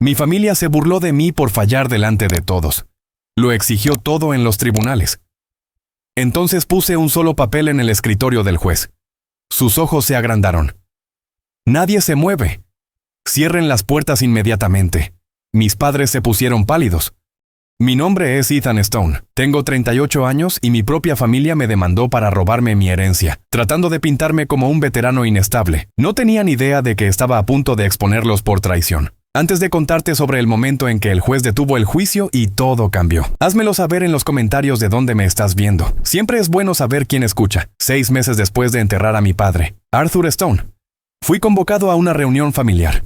Mi familia se burló de mí por fallar delante de todos. Lo exigió todo en los tribunales. Entonces puse un solo papel en el escritorio del juez. Sus ojos se agrandaron. Nadie se mueve. Cierren las puertas inmediatamente. Mis padres se pusieron pálidos. Mi nombre es Ethan Stone. Tengo 38 años y mi propia familia me demandó para robarme mi herencia, tratando de pintarme como un veterano inestable. No tenían idea de que estaba a punto de exponerlos por traición. Antes de contarte sobre el momento en que el juez detuvo el juicio y todo cambió. Házmelo saber en los comentarios de dónde me estás viendo. Siempre es bueno saber quién escucha. 6 meses después de enterrar a mi padre, Arthur Stone, fui convocado a una reunión familiar.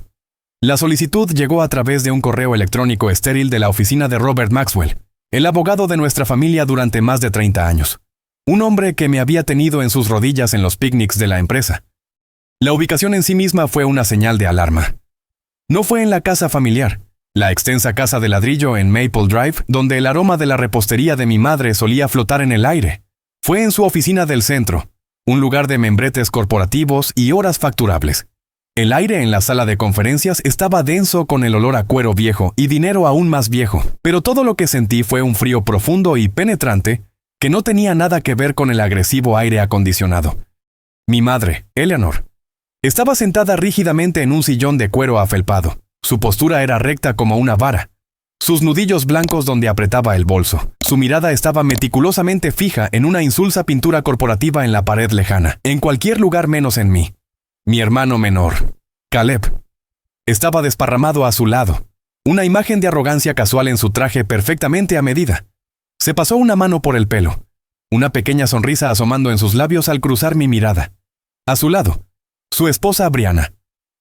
La solicitud llegó a través de un correo electrónico estéril de la oficina de Robert Maxwell, el abogado de nuestra familia durante más de 30 años. Un hombre que me había tenido en sus rodillas en los picnics de la empresa. La ubicación en sí misma fue una señal de alarma. No fue en la casa familiar, la extensa casa de ladrillo en Maple Drive, donde el aroma de la repostería de mi madre solía flotar en el aire. Fue en su oficina del centro, un lugar de membretes corporativos y horas facturables. El aire en la sala de conferencias estaba denso con el olor a cuero viejo y dinero aún más viejo, pero todo lo que sentí fue un frío profundo y penetrante que no tenía nada que ver con el agresivo aire acondicionado. Mi madre, Eleanor, estaba sentada rígidamente en un sillón de cuero afelpado. Su postura era recta como una vara. Sus nudillos blancos donde apretaba el bolso. Su mirada estaba meticulosamente fija en una insulsa pintura corporativa en la pared lejana, en cualquier lugar menos en mí. Mi hermano menor, Caleb, estaba desparramado a su lado, una imagen de arrogancia casual en su traje perfectamente a medida. Se pasó una mano por el pelo, una pequeña sonrisa asomando en sus labios al cruzar mi mirada. A su lado, su esposa Brianna.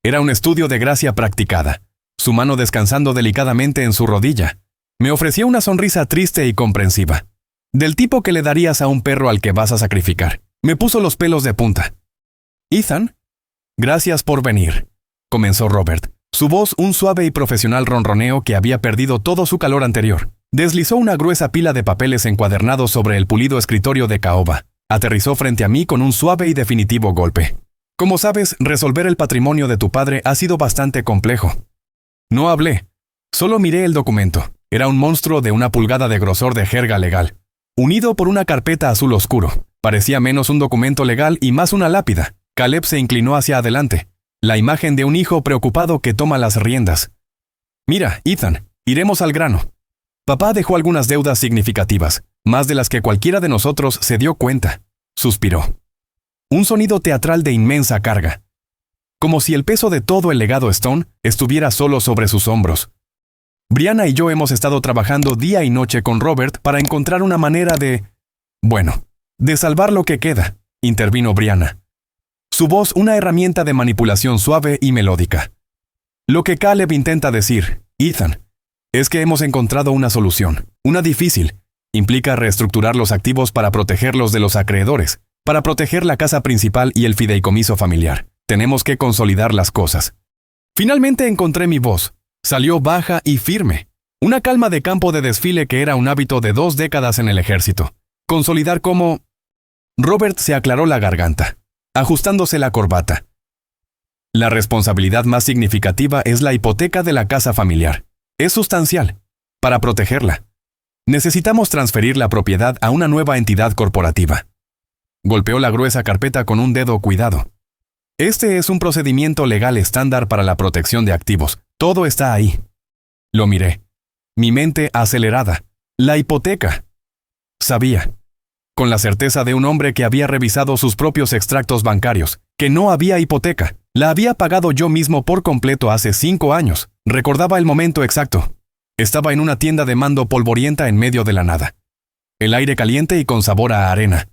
Era un estudio de gracia practicada, su mano descansando delicadamente en su rodilla. Me ofreció una sonrisa triste y comprensiva, del tipo que le darías a un perro al que vas a sacrificar. Me puso los pelos de punta. «Ethan, gracias por venir», comenzó Robert. Su voz un suave y profesional ronroneo que había perdido todo su calor anterior. Deslizó una gruesa pila de papeles encuadernados sobre el pulido escritorio de caoba. Aterrizó frente a mí con un suave y definitivo golpe. «Como sabes, resolver el patrimonio de tu padre ha sido bastante complejo». No hablé. Solo miré el documento. Era un monstruo de 1 pulgada de grosor de jerga legal, unido por una carpeta azul oscuro. Parecía menos un documento legal y más una lápida. Caleb se inclinó hacia adelante, la imagen de un hijo preocupado que toma las riendas. «Mira, Ethan, iremos al grano. Papá dejó algunas deudas significativas, más de las que cualquiera de nosotros se dio cuenta», suspiró. Un sonido teatral de inmensa carga, como si el peso de todo el legado Stone estuviera solo sobre sus hombros. Brianna y yo hemos estado trabajando día y noche con Robert para encontrar una manera de salvar lo que queda, intervino Brianna. Su voz una herramienta de manipulación suave y melódica. Lo que Caleb intenta decir, Ethan, es que hemos encontrado una solución, una difícil. Implica reestructurar los activos para protegerlos de los acreedores, para proteger la casa principal y el fideicomiso familiar. Tenemos que consolidar las cosas. Finalmente encontré mi voz. Salió baja y firme. Una calma de campo de desfile que era un hábito de 2 décadas en el ejército. Consolidar como... Robert se aclaró la garganta, ajustándose la corbata. La responsabilidad más significativa es la hipoteca de la casa familiar. Es sustancial. Para protegerla, necesitamos transferir la propiedad a una nueva entidad corporativa. Golpeó la gruesa carpeta con un dedo cuidado. Este es un procedimiento legal estándar para la protección de activos. Todo está ahí. Lo miré. Mi mente acelerada. La hipoteca. Sabía, con la certeza de un hombre que había revisado sus propios extractos bancarios, que no había hipoteca. La había pagado yo mismo por completo hace 5 años. Recordaba el momento exacto. Estaba en una tienda de mando polvorienta en medio de la nada. El aire caliente y con sabor a arena.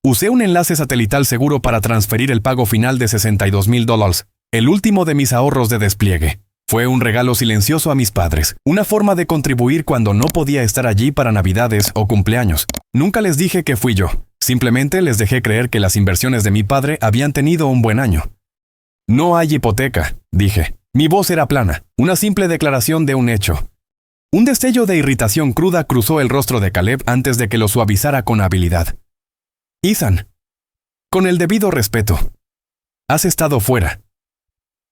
Usé un enlace satelital seguro para transferir el pago final de $62,000, el último de mis ahorros de despliegue. Fue un regalo silencioso a mis padres, una forma de contribuir cuando no podía estar allí para Navidades o cumpleaños. Nunca les dije que fui yo, simplemente les dejé creer que las inversiones de mi padre habían tenido un buen año. «No hay hipoteca», dije. Mi voz era plana, una simple declaración de un hecho. Un destello de irritación cruda cruzó el rostro de Caleb antes de que lo suavizara con habilidad. «Ethan, con el debido respeto, has estado fuera.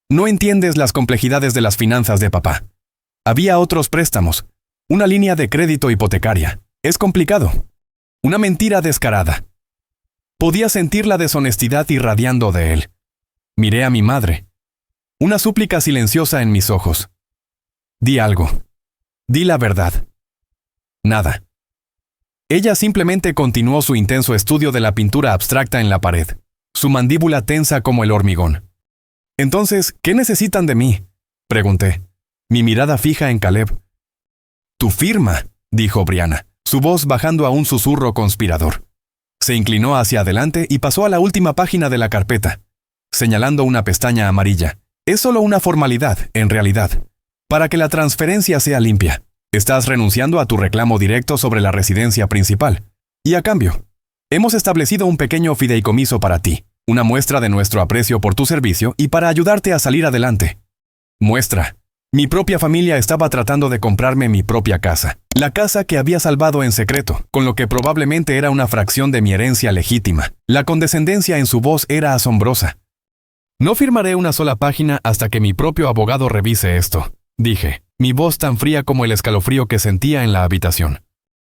No entiendes las complejidades de las finanzas de papá. Había otros préstamos. Una línea de crédito hipotecaria. Es complicado. Una mentira descarada. Podía sentir la deshonestidad irradiando de él. Miré a mi madre. Una súplica silenciosa en mis ojos. Di algo. Di la verdad. Nada. Ella simplemente continuó su intenso estudio de la pintura abstracta en la pared, su mandíbula tensa como el hormigón. Entonces, ¿qué necesitan de mí?, pregunté, mi mirada fija en Caleb. Tu firma, dijo Brianna, su voz bajando a un susurro conspirador. Se inclinó hacia adelante y pasó a la última página de la carpeta, señalando una pestaña amarilla. Es solo una formalidad, en realidad, para que la transferencia sea limpia. Estás renunciando a tu reclamo directo sobre la residencia principal. Y a cambio, hemos establecido un pequeño fideicomiso para ti, una muestra de nuestro aprecio por tu servicio y para ayudarte a salir adelante. Muestra. Mi propia familia estaba tratando de comprarme mi propia casa, la casa que había salvado en secreto, con lo que probablemente era una fracción de mi herencia legítima. La condescendencia en su voz era asombrosa. No firmaré una sola página hasta que mi propio abogado revise esto, dije, mi voz tan fría como el escalofrío que sentía en la habitación.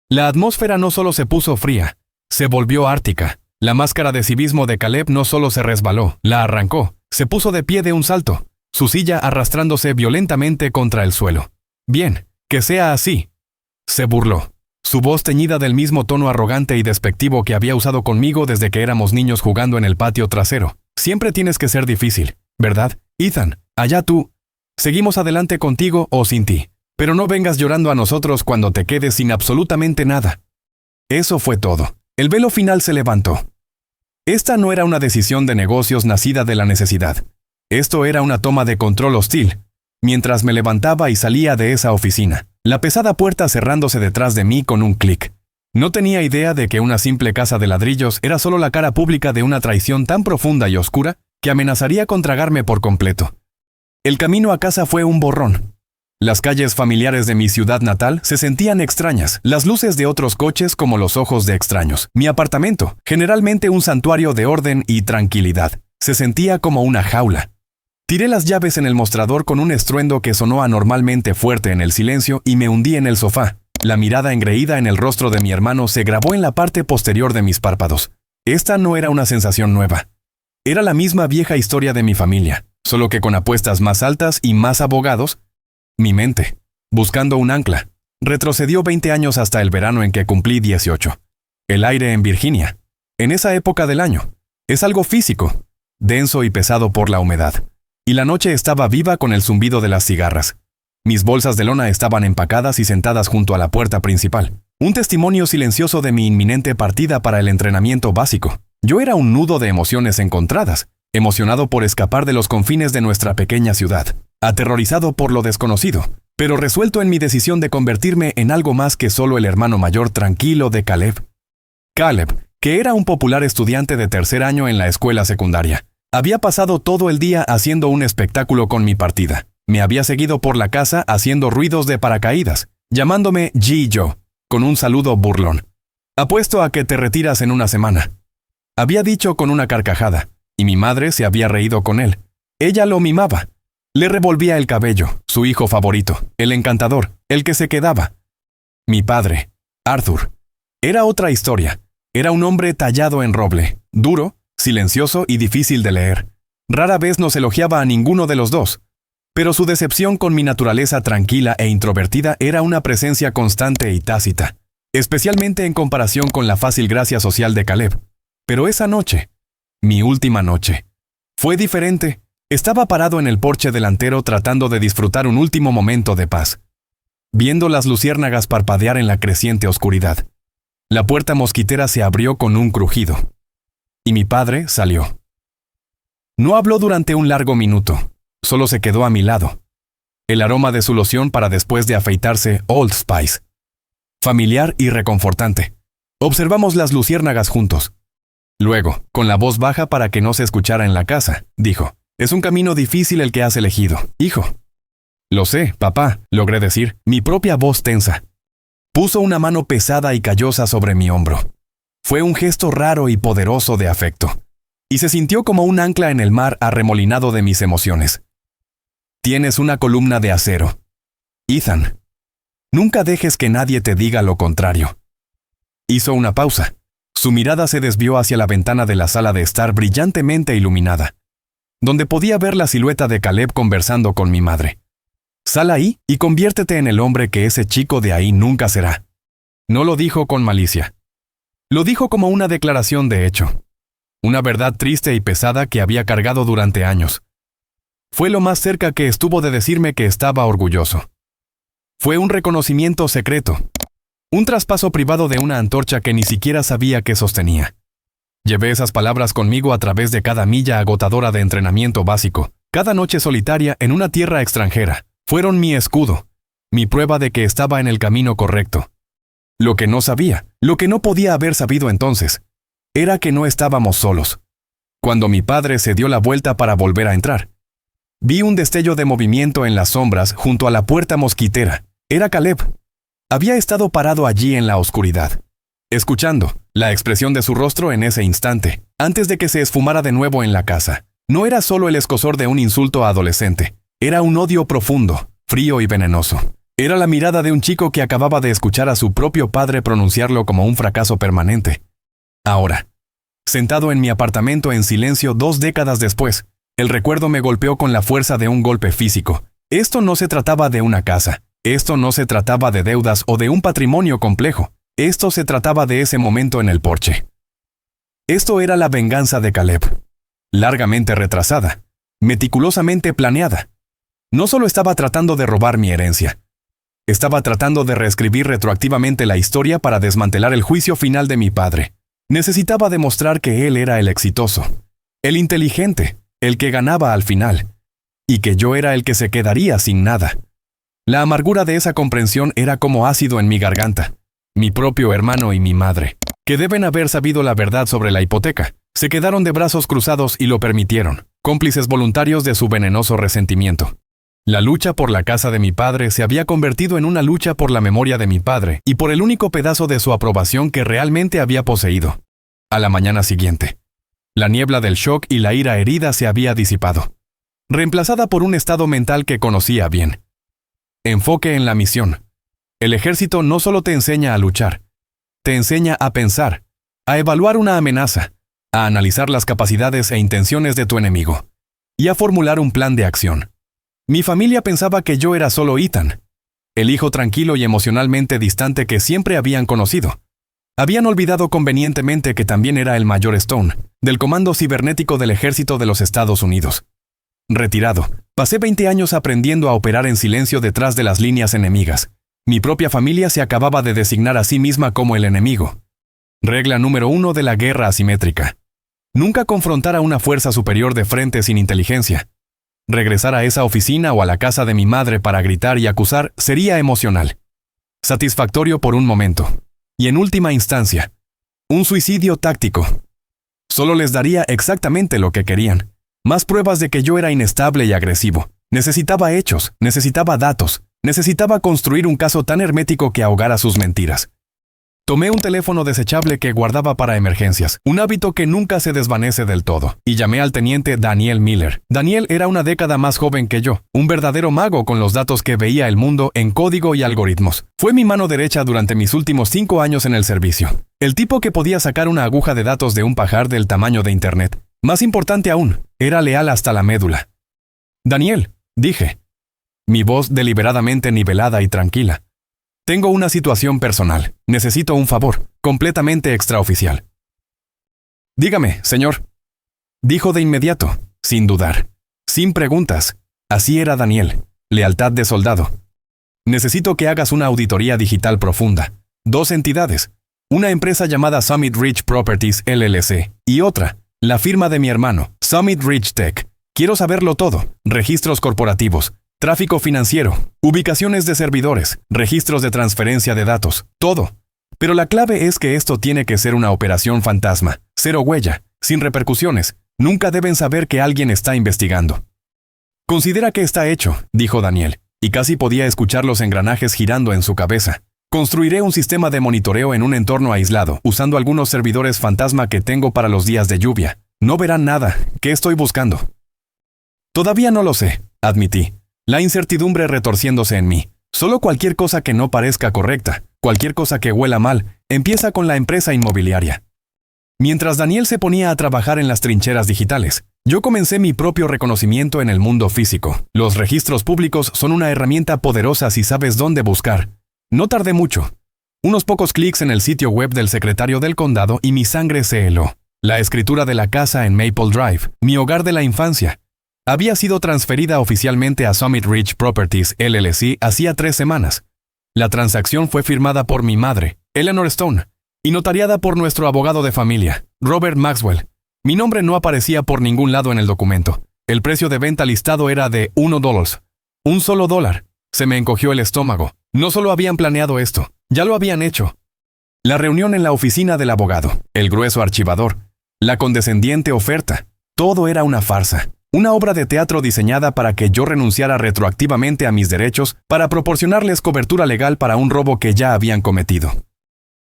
La atmósfera no solo se puso fría, se volvió ártica. La máscara de civismo de Caleb no solo se resbaló, la arrancó, se puso de pie de un salto, su silla arrastrándose violentamente contra el suelo. Bien, que sea así. Se burló, su voz teñida del mismo tono arrogante y despectivo que había usado conmigo desde que éramos niños jugando en el patio trasero. Siempre tienes que ser difícil, ¿verdad, Ethan? Allá tú. Seguimos adelante contigo o sin ti, pero no vengas llorando a nosotros cuando te quedes sin absolutamente nada. Eso fue todo. El velo final se levantó. Esta no era una decisión de negocios nacida de la necesidad. Esto era una toma de control hostil. Mientras me levantaba y salía de esa oficina, la pesada puerta cerrándose detrás de mí con un clic. No tenía idea de que una simple casa de ladrillos era solo la cara pública de una traición tan profunda y oscura que amenazaría con tragarme por completo. El camino a casa fue un borrón. Las calles familiares de mi ciudad natal se sentían extrañas, las luces de otros coches como los ojos de extraños. Mi apartamento, generalmente un santuario de orden y tranquilidad, se sentía como una jaula. Tiré las llaves en el mostrador con un estruendo que sonó anormalmente fuerte en el silencio y me hundí en el sofá. La mirada engreída en el rostro de mi hermano se grabó en la parte posterior de mis párpados. Esta no era una sensación nueva. Era la misma vieja historia de mi familia, solo que con apuestas más altas y más abogados. Mi mente, buscando un ancla, retrocedió 20 años hasta el verano en que cumplí 18. El aire en Virginia, en esa época del año, es algo físico, denso y pesado por la humedad. Y la noche estaba viva con el zumbido de las cigarras. Mis bolsas de lona estaban empacadas y sentadas junto a la puerta principal. Un testimonio silencioso de mi inminente partida para el entrenamiento básico. Yo era un nudo de emociones encontradas, emocionado por escapar de los confines de nuestra pequeña ciudad, aterrorizado por lo desconocido, pero resuelto en mi decisión de convertirme en algo más que solo el hermano mayor tranquilo de Caleb. Caleb, que era un popular estudiante de tercer año en la escuela secundaria, había pasado todo el día haciendo un espectáculo con mi partida. Me había seguido por la casa haciendo ruidos de paracaídas, llamándome G. Joe, con un saludo burlón. Apuesto a que te retiras en una semana. Había dicho con una carcajada, y mi madre se había reído con él. Ella lo mimaba. Le revolvía el cabello, su hijo favorito, el encantador, el que se quedaba. Mi padre, Arthur, era otra historia. Era un hombre tallado en roble, duro, silencioso y difícil de leer. Rara vez nos elogiaba a ninguno de los dos, pero su decepción con mi naturaleza tranquila e introvertida era una presencia constante y tácita, especialmente en comparación con la fácil gracia social de Caleb. Pero esa noche, mi última noche, fue diferente. Estaba parado en el porche delantero tratando de disfrutar un último momento de paz, viendo las luciérnagas parpadear en la creciente oscuridad. La puerta mosquitera se abrió con un crujido, y mi padre salió. No habló durante un largo minuto, solo se quedó a mi lado. El aroma de su loción para después de afeitarse, Old Spice. Familiar y reconfortante. Observamos las luciérnagas juntos. Luego, con la voz baja para que no se escuchara en la casa, dijo: «Es un camino difícil el que has elegido, hijo». «Lo sé, papá», logré decir, mi propia voz tensa. Puso una mano pesada y callosa sobre mi hombro. Fue un gesto raro y poderoso de afecto, y se sintió como un ancla en el mar arremolinado de mis emociones. «Tienes una columna de acero». Ethan, nunca dejes que nadie te diga lo contrario. Hizo una pausa. Su mirada se desvió hacia la ventana de la sala de estar brillantemente iluminada, donde podía ver la silueta de Caleb conversando con mi madre. Sal ahí y conviértete en el hombre que ese chico de ahí nunca será. No lo dijo con malicia. Lo dijo como una declaración de hecho. Una verdad triste y pesada que había cargado durante años. Fue lo más cerca que estuvo de decirme que estaba orgulloso. Fue un reconocimiento secreto. Un traspaso privado de una antorcha que ni siquiera sabía que sostenía. Llevé esas palabras conmigo a través de cada milla agotadora de entrenamiento básico, cada noche solitaria en una tierra extranjera. Fueron mi escudo, mi prueba de que estaba en el camino correcto. Lo que no sabía, lo que no podía haber sabido entonces, era que no estábamos solos. Cuando mi padre se dio la vuelta para volver a entrar, vi un destello de movimiento en las sombras junto a la puerta mosquitera. Era Caleb. Había estado parado allí en la oscuridad, escuchando la expresión de su rostro en ese instante, antes de que se esfumara de nuevo en la casa. No era solo el escozor de un insulto adolescente, era un odio profundo, frío y venenoso. Era la mirada de un chico que acababa de escuchar a su propio padre pronunciarlo como un fracaso permanente. Ahora, sentado en mi apartamento en silencio 2 décadas después, el recuerdo me golpeó con la fuerza de un golpe físico. Esto no se trataba de una casa, esto no se trataba de deudas o de un patrimonio complejo, esto se trataba de ese momento en el porche. Esto era la venganza de Caleb, largamente retrasada, meticulosamente planeada. No solo estaba tratando de robar mi herencia, estaba tratando de reescribir retroactivamente la historia para desmantelar el juicio final de mi padre. Necesitaba demostrar que él era el exitoso, el inteligente, el que ganaba al final, y que yo era el que se quedaría sin nada. La amargura de esa comprensión era como ácido en mi garganta. Mi propio hermano y mi madre, que deben haber sabido la verdad sobre la hipoteca, se quedaron de brazos cruzados y lo permitieron, cómplices voluntarios de su venenoso resentimiento. La lucha por la casa de mi padre se había convertido en una lucha por la memoria de mi padre y por el único pedazo de su aprobación que realmente había poseído. A la mañana siguiente, la niebla del shock y la ira herida se había disipado, reemplazada por un estado mental que conocía bien. Enfoque en la misión. El ejército no solo te enseña a luchar, te enseña a pensar, a evaluar una amenaza, a analizar las capacidades e intenciones de tu enemigo, y a formular un plan de acción. Mi familia pensaba que yo era solo Ethan, el hijo tranquilo y emocionalmente distante que siempre habían conocido. Habían olvidado convenientemente que también era el mayor Stone, del Comando Cibernético del Ejército de los Estados Unidos. Retirado, pasé 20 años aprendiendo a operar en silencio detrás de las líneas enemigas. Mi propia familia se acababa de designar a sí misma como el enemigo. Regla número 1 de la guerra asimétrica. Nunca confrontar a una fuerza superior de frente sin inteligencia. Regresar a esa oficina o a la casa de mi madre para gritar y acusar sería emocional. Satisfactorio por un momento. Y en última instancia, un suicidio táctico. Solo les daría exactamente lo que querían. Más pruebas de que yo era inestable y agresivo. Necesitaba hechos, necesitaba datos, necesitaba construir un caso tan hermético que ahogara sus mentiras. Tomé un teléfono desechable que guardaba para emergencias, un hábito que nunca se desvanece del todo, y llamé al teniente Daniel Miller. Daniel era una década más joven que yo, un verdadero mago con los datos que veía el mundo en código y algoritmos. Fue mi mano derecha durante mis últimos 5 años en el servicio. El tipo que podía sacar una aguja de datos de un pajar del tamaño de Internet. Más importante aún, era leal hasta la médula. Daniel, dije, mi voz deliberadamente nivelada y tranquila. Tengo una situación personal. Necesito un favor, completamente extraoficial. Dígame, señor. Dijo de inmediato, sin dudar, sin preguntas. Así era Daniel, lealtad de soldado. Necesito que hagas una auditoría digital profunda. 2 entidades, una empresa llamada Summit Ridge Properties LLC y otra, la firma de mi hermano, Summit Ridge Tech. Quiero saberlo todo, registros corporativos, tráfico financiero, ubicaciones de servidores, registros de transferencia de datos, todo. Pero la clave es que esto tiene que ser una operación fantasma, 0 huella, sin repercusiones. Nunca deben saber que alguien está investigando. Considera que está hecho, dijo Daniel, y casi podía escuchar los engranajes girando en su cabeza. Construiré un sistema de monitoreo en un entorno aislado, usando algunos servidores fantasma que tengo para los días de lluvia. No verán nada. ¿Qué estoy buscando? Todavía no lo sé, admití. La incertidumbre retorciéndose en mí. Solo cualquier cosa que no parezca correcta, cualquier cosa que huela mal, empieza con la empresa inmobiliaria. Mientras Daniel se ponía a trabajar en las trincheras digitales, yo comencé mi propio reconocimiento en el mundo físico. Los registros públicos son una herramienta poderosa si sabes dónde buscar. No tardé mucho. Unos pocos clics en el sitio web del secretario del condado y mi sangre se heló. La escritura de la casa en Maple Drive, mi hogar de la infancia, había sido transferida oficialmente a Summit Ridge Properties LLC hacía 3 semanas. La transacción fue firmada por mi madre, Eleanor Stone, y notariada por nuestro abogado de familia, Robert Maxwell. Mi nombre no aparecía por ningún lado en el documento. El precio de venta listado era de $1. Un solo dólar. Se me encogió el estómago. No solo habían planeado esto, ya lo habían hecho. La reunión en la oficina del abogado, el grueso archivador, la condescendiente oferta, todo era una farsa. Una obra de teatro diseñada para que yo renunciara retroactivamente a mis derechos para proporcionarles cobertura legal para un robo que ya habían cometido.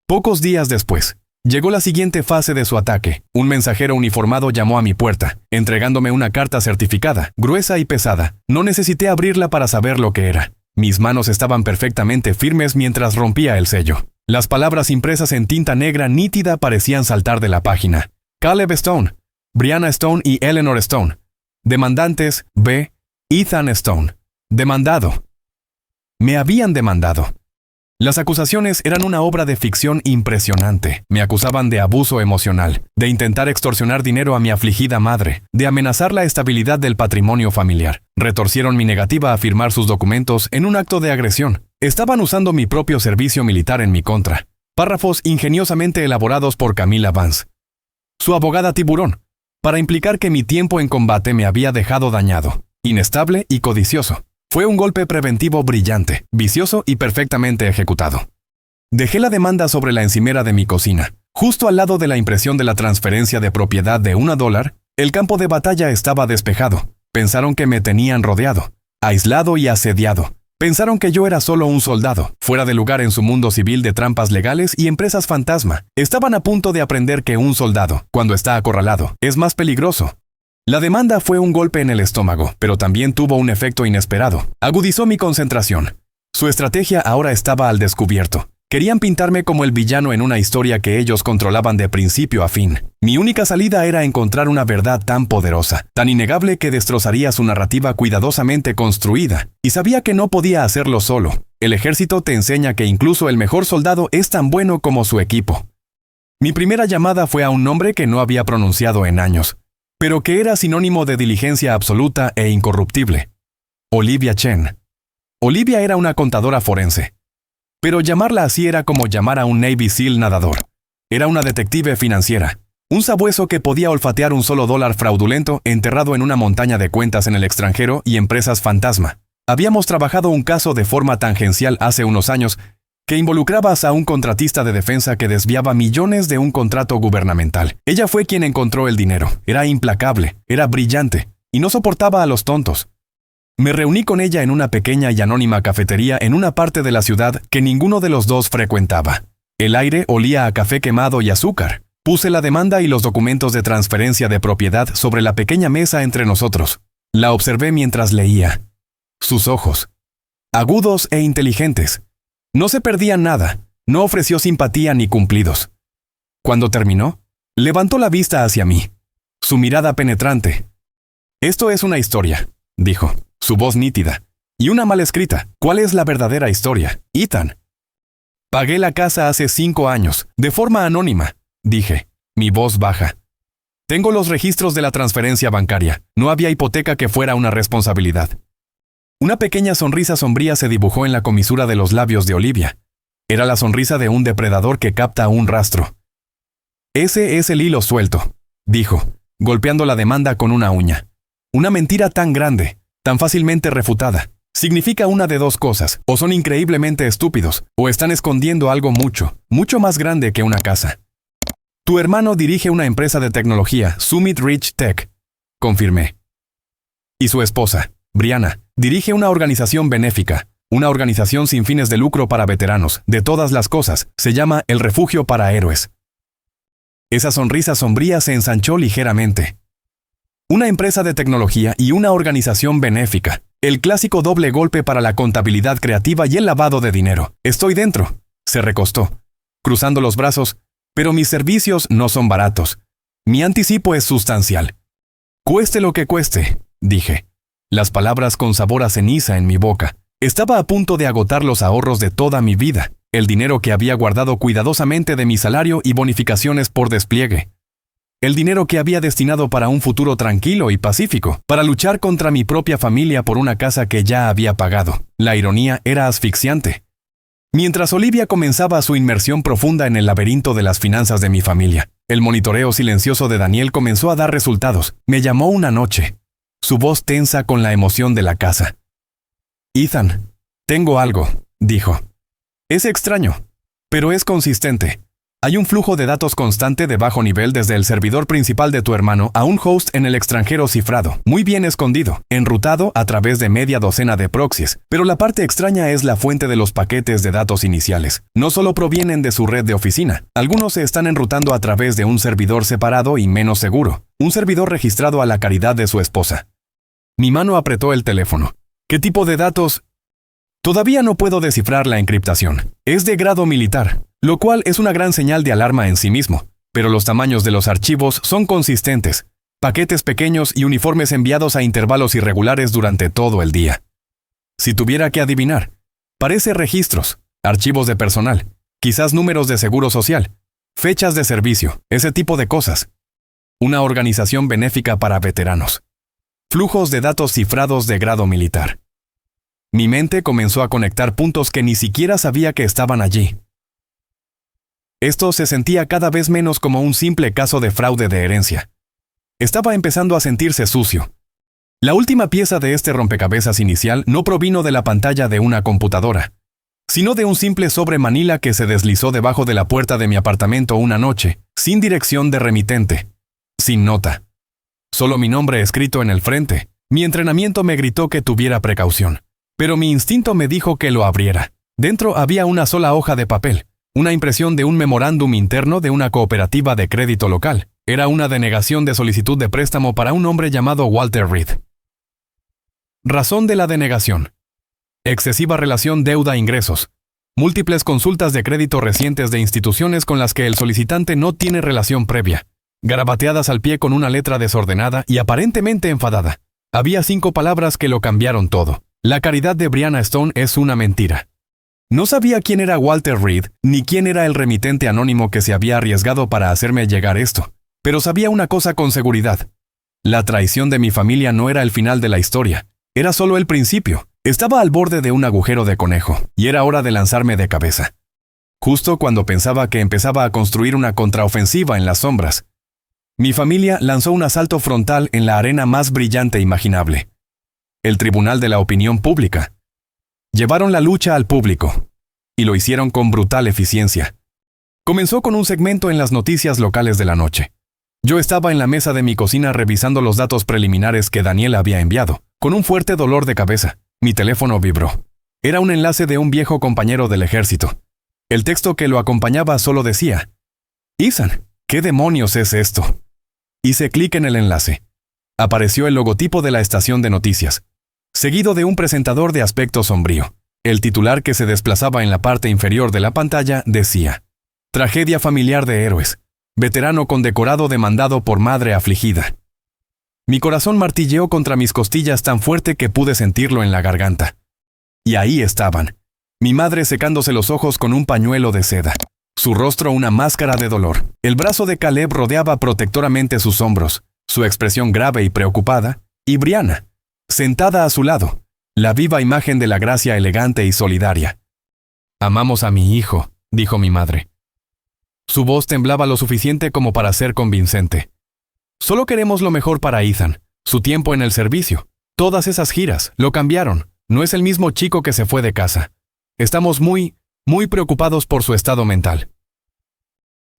Pocos días después, llegó la siguiente fase de su ataque. Un mensajero uniformado llamó a mi puerta, entregándome una carta certificada, gruesa y pesada. No necesité abrirla para saber lo que era. Mis manos estaban perfectamente firmes mientras rompía el sello. Las palabras impresas en tinta negra nítida parecían saltar de la página. Caleb Stone, Brianna Stone y Eleanor Stone. Demandantes, B. Ethan Stone. Demandado. Me habían demandado. Las acusaciones eran una obra de ficción impresionante. Me acusaban de abuso emocional, de intentar extorsionar dinero a mi afligida madre, de amenazar la estabilidad del patrimonio familiar. Retorcieron mi negativa a firmar sus documentos en un acto de agresión. Estaban usando mi propio servicio militar en mi contra. Párrafos ingeniosamente elaborados por Camila Vance, su abogada tiburón, para implicar que mi tiempo en combate me había dejado dañado, inestable y codicioso. Fue un golpe preventivo brillante, vicioso y perfectamente ejecutado. Dejé la demanda sobre la encimera de mi cocina. Justo al lado de la impresión de la transferencia de propiedad de $1, el campo de batalla estaba despejado. Pensaron que me tenían rodeado, aislado y asediado. Pensaron que yo era solo un soldado, fuera de lugar en su mundo civil de trampas legales y empresas fantasma. Estaban a punto de aprender que un soldado, cuando está acorralado, es más peligroso. La demanda fue un golpe en el estómago, pero también tuvo un efecto inesperado. Agudizó mi concentración. Su estrategia ahora estaba al descubierto. Querían pintarme como el villano en una historia que ellos controlaban de principio a fin. Mi única salida era encontrar una verdad tan poderosa, tan innegable que destrozaría su narrativa cuidadosamente construida. Y sabía que no podía hacerlo solo. El ejército te enseña que incluso el mejor soldado es tan bueno como su equipo. Mi primera llamada fue a un nombre que no había pronunciado en años, pero que era sinónimo de diligencia absoluta e incorruptible. Olivia Chen. Olivia era una contadora forense. Pero llamarla así era como llamar a un Navy SEAL nadador. Era una detective financiera. Un sabueso que podía olfatear un solo dólar fraudulento enterrado en una montaña de cuentas en el extranjero y empresas fantasma. Habíamos trabajado un caso de forma tangencial hace unos años que involucraba a un contratista de defensa que desviaba millones de un contrato gubernamental. Ella fue quien encontró el dinero. Era implacable, era brillante, y no soportaba a los tontos. Me reuní con ella en una pequeña y anónima cafetería en una parte de la ciudad que ninguno de los dos frecuentaba. El aire olía a café quemado y azúcar. Puse la demanda y los documentos de transferencia de propiedad sobre la pequeña mesa entre nosotros. La observé mientras leía. Sus ojos, agudos e inteligentes, no se perdían nada, no ofreció simpatía ni cumplidos. Cuando terminó, levantó la vista hacia mí. Su mirada penetrante. «Esto es una historia», dijo, su voz nítida. «Y una mal escrita. ¿Cuál es la verdadera historia, Ethan?» «Pagué la casa hace 5 años, de forma anónima», dije, mi voz baja. «Tengo los registros de la transferencia bancaria. No había hipoteca que fuera una responsabilidad». Una pequeña sonrisa sombría se dibujó en la comisura de los labios de Olivia. Era la sonrisa de un depredador que capta un rastro. «Ese es el hilo suelto», dijo, golpeando la demanda con una uña. «Una mentira tan grande, tan fácilmente refutada, significa una de dos cosas: o son increíblemente estúpidos, o están escondiendo algo mucho, mucho más grande que una casa». «Tu hermano dirige una empresa de tecnología, Summit Ridge Tech», confirmé. «Y su esposa, Brianna, dirige una organización benéfica, una organización sin fines de lucro para veteranos, de todas las cosas, se llama El Refugio para Héroes». Esa sonrisa sombría se ensanchó ligeramente. «Una empresa de tecnología y una organización benéfica. El clásico doble golpe para la contabilidad creativa y el lavado de dinero. Estoy dentro. Se recostó, cruzando los brazos, pero mis servicios no son baratos. Mi anticipo es sustancial. Cueste lo que cueste, dije. Las palabras con sabor a ceniza en mi boca. Estaba a punto de agotar los ahorros de toda mi vida, el dinero que había guardado cuidadosamente de mi salario y bonificaciones por despliegue. El dinero que había destinado para un futuro tranquilo y pacífico, para luchar contra mi propia familia por una casa que ya había pagado. La ironía era asfixiante. Mientras Olivia comenzaba su inmersión profunda en el laberinto de las finanzas de mi familia, el monitoreo silencioso de Daniel comenzó a dar resultados. Me llamó una noche, su voz tensa con la emoción de la casa. Ethan, tengo algo, dijo. Es extraño, pero es consistente. Hay un flujo de datos constante de bajo nivel desde el servidor principal de tu hermano a un host en el extranjero cifrado, muy bien escondido, enrutado a través de media docena de proxies. Pero la parte extraña es la fuente de los paquetes de datos iniciales. No solo provienen de su red de oficina, algunos se están enrutando a través de un servidor separado y menos seguro, un servidor registrado a la caridad de su esposa. Mi mano apretó el teléfono. ¿Qué tipo de datos? Todavía no puedo descifrar la encriptación. Es de grado militar, lo cual es una gran señal de alarma en sí mismo, pero los tamaños de los archivos son consistentes, paquetes pequeños y uniformes enviados a intervalos irregulares durante todo el día. Si tuviera que adivinar, parece registros, archivos de personal, quizás números de seguro social, fechas de servicio, ese tipo de cosas. Una organización benéfica para veteranos. Flujos de datos cifrados de grado militar. Mi mente comenzó a conectar puntos que ni siquiera sabía que estaban allí. Esto se sentía cada vez menos como un simple caso de fraude de herencia. Estaba empezando a sentirse sucio. La última pieza de este rompecabezas inicial no provino de la pantalla de una computadora, sino de un simple sobre manila que se deslizó debajo de la puerta de mi apartamento una noche, sin dirección de remitente, sin nota. Solo mi nombre escrito en el frente. Mi entrenamiento me gritó que tuviera precaución. Pero mi instinto me dijo que lo abriera. Dentro había una sola hoja de papel, una impresión de un memorándum interno de una cooperativa de crédito local. Era una denegación de solicitud de préstamo para un hombre llamado Walter Reed. Razón de la denegación. Excesiva relación deuda-ingresos. Múltiples consultas de crédito recientes de instituciones con las que el solicitante no tiene relación previa. Garabateadas al pie con una letra desordenada y aparentemente enfadada. Había 5 palabras que lo cambiaron todo. La caridad de Brianna Stone es una mentira. No sabía quién era Walter Reed, ni quién era el remitente anónimo que se había arriesgado para hacerme llegar esto. Pero sabía una cosa con seguridad. La traición de mi familia no era el final de la historia. Era solo el principio. Estaba al borde de un agujero de conejo, y era hora de lanzarme de cabeza. Justo cuando pensaba que empezaba a construir una contraofensiva en las sombras, mi familia lanzó un asalto frontal en la arena más brillante imaginable. El Tribunal de la Opinión Pública. Llevaron la lucha al público, y lo hicieron con brutal eficiencia. Comenzó con un segmento en las noticias locales de la noche. Yo estaba en la mesa de mi cocina revisando los datos preliminares que Daniel había enviado, con un fuerte dolor de cabeza. Mi teléfono vibró. Era un enlace de un viejo compañero del ejército. El texto que lo acompañaba solo decía: Ethan, ¿qué demonios es esto? Hice clic en el enlace. Apareció el logotipo de la estación de noticias, seguido de un presentador de aspecto sombrío. El titular que se desplazaba en la parte inferior de la pantalla decía: Tragedia familiar de héroes. Veterano condecorado demandado por madre afligida. Mi corazón martilleó contra mis costillas tan fuerte que pude sentirlo en la garganta. Y ahí estaban, mi madre secándose los ojos con un pañuelo de seda. Su rostro una máscara de dolor. El brazo de Caleb rodeaba protectoramente sus hombros, su expresión grave y preocupada, y Brianna, sentada a su lado, la viva imagen de la gracia elegante y solidaria. Amamos a mi hijo, dijo mi madre. Su voz temblaba lo suficiente como para ser convincente. Solo queremos lo mejor para Ethan, su tiempo en el servicio. Todas esas giras, lo cambiaron. No es el mismo chico que se fue de casa. Estamos muy preocupados por su estado mental.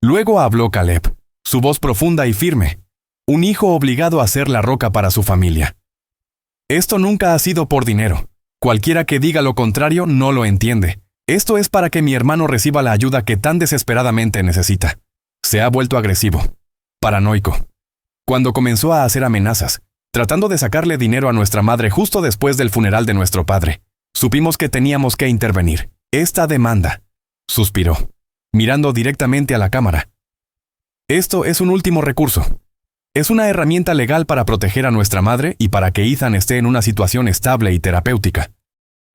Luego habló Caleb, su voz profunda y firme. Un hijo obligado a ser la roca para su familia. Esto nunca ha sido por dinero. Cualquiera que diga lo contrario no lo entiende. Esto es para que mi hermano reciba la ayuda que tan desesperadamente necesita. Se ha vuelto agresivo, paranoico. Cuando comenzó a hacer amenazas, tratando de sacarle dinero a nuestra madre justo después del funeral de nuestro padre. Supimos que teníamos que intervenir. Esta demanda, suspiró, mirando directamente a la cámara. Esto es un último recurso. Es una herramienta legal para proteger a nuestra madre y para que Ethan esté en una situación estable y terapéutica.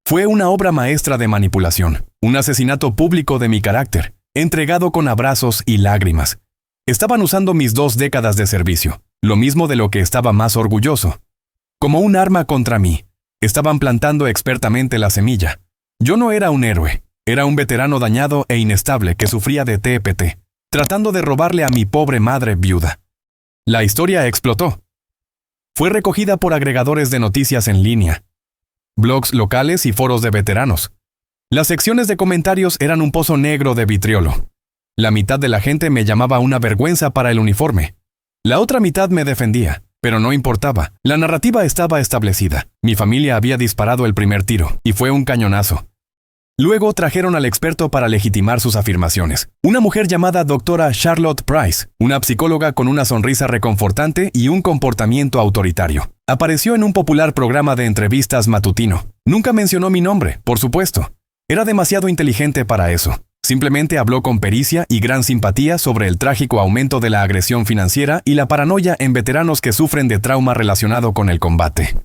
Fue una obra maestra de manipulación, un asesinato público de mi carácter, entregado con abrazos y lágrimas. Estaban usando mis 2 décadas de servicio, lo mismo de lo que estaba más orgulloso. Como un arma contra mí, estaban plantando expertamente la semilla. Yo no era un héroe, era un veterano dañado e inestable que sufría de TPT, tratando de robarle a mi pobre madre viuda. La historia explotó. Fue recogida por agregadores de noticias en línea, blogs locales y foros de veteranos. Las secciones de comentarios eran un pozo negro de vitriolo. La mitad de la gente me llamaba una vergüenza para el uniforme. La otra mitad me defendía, pero no importaba. La narrativa estaba establecida. Mi familia había disparado el primer tiro, y fue un cañonazo. Luego trajeron al experto para legitimar sus afirmaciones. Una mujer llamada doctora Charlotte Price, una psicóloga con una sonrisa reconfortante y un comportamiento autoritario. Apareció en un popular programa de entrevistas matutino. Nunca mencionó mi nombre, por supuesto. Era demasiado inteligente para eso. Simplemente habló con pericia y gran simpatía sobre el trágico aumento de la agresión financiera y la paranoia en veteranos que sufren de trauma relacionado con el combate.